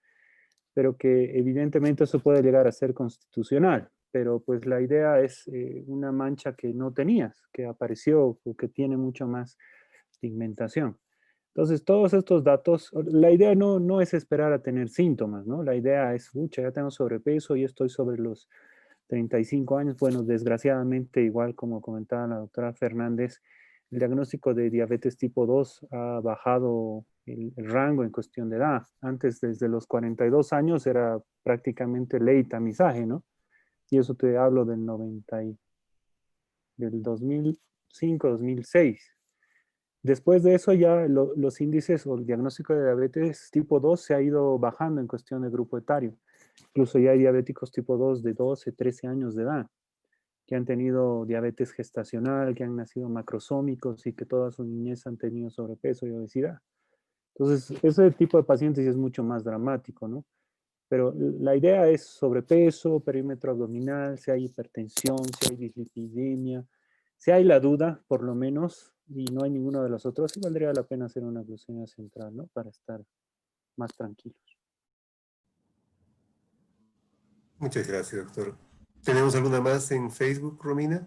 pero que evidentemente eso puede llegar a ser constitucional. Pero pues la idea es una mancha que no tenías, que apareció o que tiene mucho más pigmentación. Entonces, todos estos datos, la idea no es esperar a tener síntomas, ¿no? La idea es, ya tengo sobrepeso y estoy sobre los 35 años. Bueno, desgraciadamente, igual como comentaba la doctora Fernández, el diagnóstico de diabetes tipo 2 ha bajado el rango en cuestión de edad. Antes, desde los 42 años, era prácticamente ley tamizaje, ¿no? Y eso te hablo del 2005, 2006. Después de eso ya los índices o el diagnóstico de diabetes tipo 2 se ha ido bajando en cuestión de grupo etario. Incluso ya hay diabéticos tipo 2 de 12, 13 años de edad, que han tenido diabetes gestacional, que han nacido macrosómicos y que toda su niñez han tenido sobrepeso y obesidad. Entonces, ese tipo de pacientes es mucho más dramático, ¿no? Pero la idea es sobrepeso, perímetro abdominal, si hay hipertensión, si hay dislipidemia, si hay la duda, por lo menos, y no hay ninguno de los otros, sí valdría la pena hacer una glucemia central, ¿no? Para estar más tranquilos. Muchas gracias, doctor. ¿Tenemos alguna más en Facebook, Romina?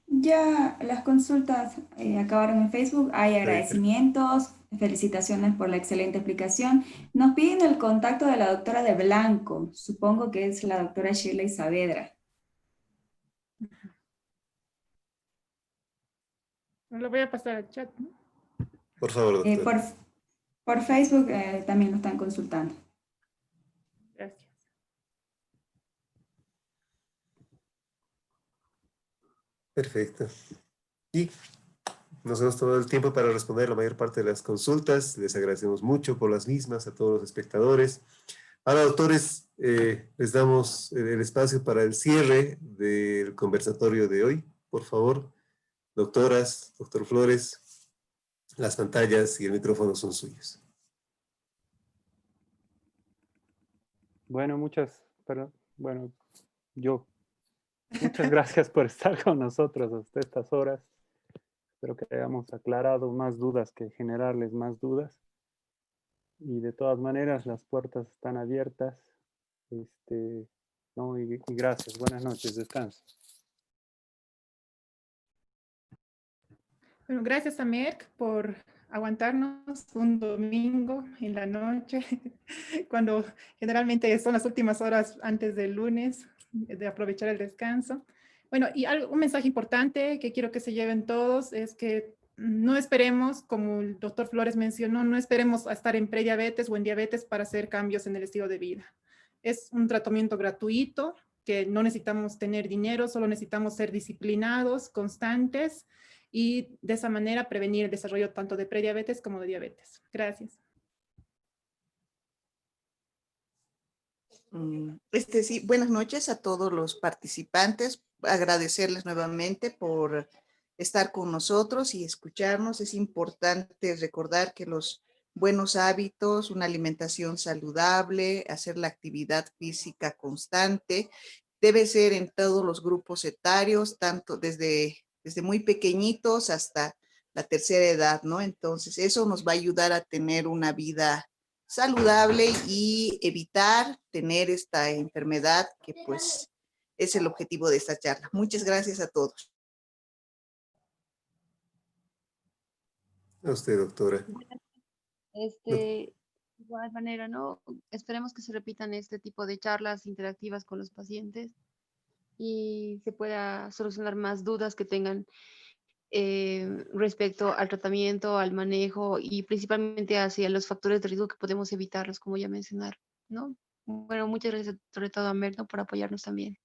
Ya las consultas acabaron en Facebook. Hay agradecimientos, Felicitaciones por la excelente explicación. Nos piden el contacto de la doctora de Blanco. Supongo que es la doctora Shirley Saavedra. Lo voy a pasar al chat, ¿no? Por favor, doctora. Por Facebook también lo están consultando. Gracias. Perfecto. Y nos hemos tomado el tiempo para responder la mayor parte de las consultas. Les agradecemos mucho por las mismas a todos los espectadores. Ahora, doctores, les damos el espacio para el cierre del conversatorio de hoy. Por favor, doctoras, doctor Flores, las pantallas y el micrófono son suyos. Bueno, muchas gracias por estar con nosotros hasta estas horas. Espero que hayamos aclarado más dudas que generarles más dudas. Y de todas maneras, las puertas están abiertas. No, y gracias. Buenas noches. Descanso. Bueno, gracias a Merck por aguantarnos un domingo en la noche, cuando generalmente son las últimas horas antes del lunes, de aprovechar el descanso. Bueno, y un mensaje importante que quiero que se lleven todos es que no esperemos, como el doctor Flores mencionó, no esperemos a estar en prediabetes o en diabetes para hacer cambios en el estilo de vida. Es un tratamiento gratuito, que no necesitamos tener dinero, solo necesitamos ser disciplinados, constantes, y de esa manera prevenir el desarrollo tanto de prediabetes como de diabetes. Gracias. Sí, buenas noches a todos los participantes. Agradecerles nuevamente por estar con nosotros y escucharnos. Es importante recordar que los buenos hábitos, una alimentación saludable, hacer la actividad física constante, debe ser en todos los grupos etarios, tanto desde muy pequeñitos hasta la tercera edad, ¿no? Entonces, eso nos va a ayudar a tener una vida saludable y evitar tener esta enfermedad que pues es el objetivo de esta charla. Muchas gracias a todos. A usted, doctora. De igual manera, ¿no? Esperemos que se repitan este tipo de charlas interactivas con los pacientes y se pueda solucionar más dudas que tengan respecto al tratamiento, al manejo y principalmente hacia los factores de riesgo que podemos evitarlos, como ya mencionaron, ¿no? Bueno, muchas gracias sobre todo a Merno por apoyarnos también.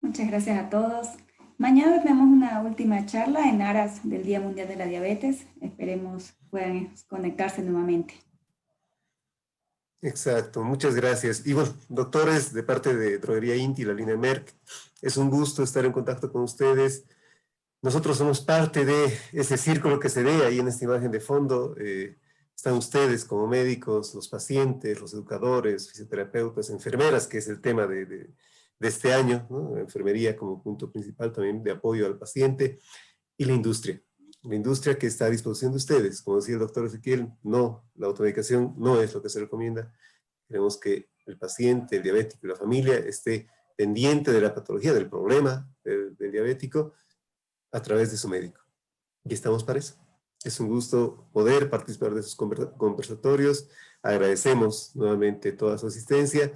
Muchas gracias a todos. Mañana tenemos una última charla en aras del Día Mundial de la Diabetes. Esperemos puedan conectarse nuevamente. Exacto, muchas gracias. Y bueno, doctores, de parte de Droguería Inti, la línea Merck, es un gusto estar en contacto con ustedes. Nosotros somos parte de ese círculo que se ve ahí en esta imagen de fondo. Están ustedes como médicos, los pacientes, los educadores, fisioterapeutas, enfermeras, que es el tema de este año, ¿no? Enfermería como punto principal también de apoyo al paciente, y la industria. La industria que está a disposición de ustedes. Como decía el doctor Ezequiel, no, la automedicación no es lo que se recomienda. Queremos que el paciente, el diabético y la familia esté pendiente de la patología, del problema del diabético a través de su médico. Y estamos para eso. Es un gusto poder participar de esos conversatorios. Agradecemos nuevamente toda su asistencia.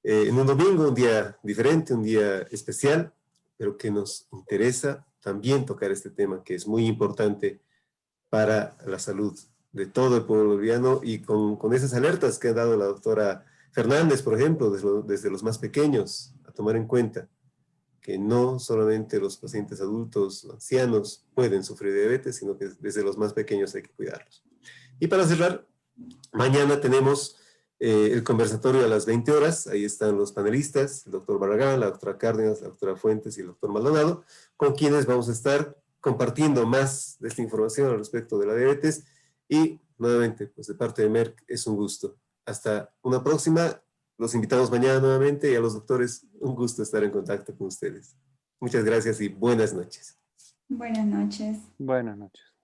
En un domingo, un día diferente, un día especial, pero que nos interesa también tocar este tema que es muy importante para la salud de todo el pueblo boliviano y con esas alertas que ha dado la doctora Fernández, por ejemplo, desde los más pequeños, a tomar en cuenta que no solamente los pacientes adultos, ancianos, pueden sufrir de diabetes, sino que desde los más pequeños hay que cuidarlos. Y para cerrar, mañana tenemos el conversatorio a las 20 horas, ahí están los panelistas, el doctor Barragán, la doctora Cárdenas, la doctora Fuentes y el doctor Maldonado, con quienes vamos a estar compartiendo más de esta información al respecto de la diabetes. Y nuevamente, pues de parte de Merck, es un gusto. Hasta una próxima. Los invitamos mañana nuevamente y a los doctores, un gusto estar en contacto con ustedes. Muchas gracias y buenas noches. Buenas noches. Buenas noches.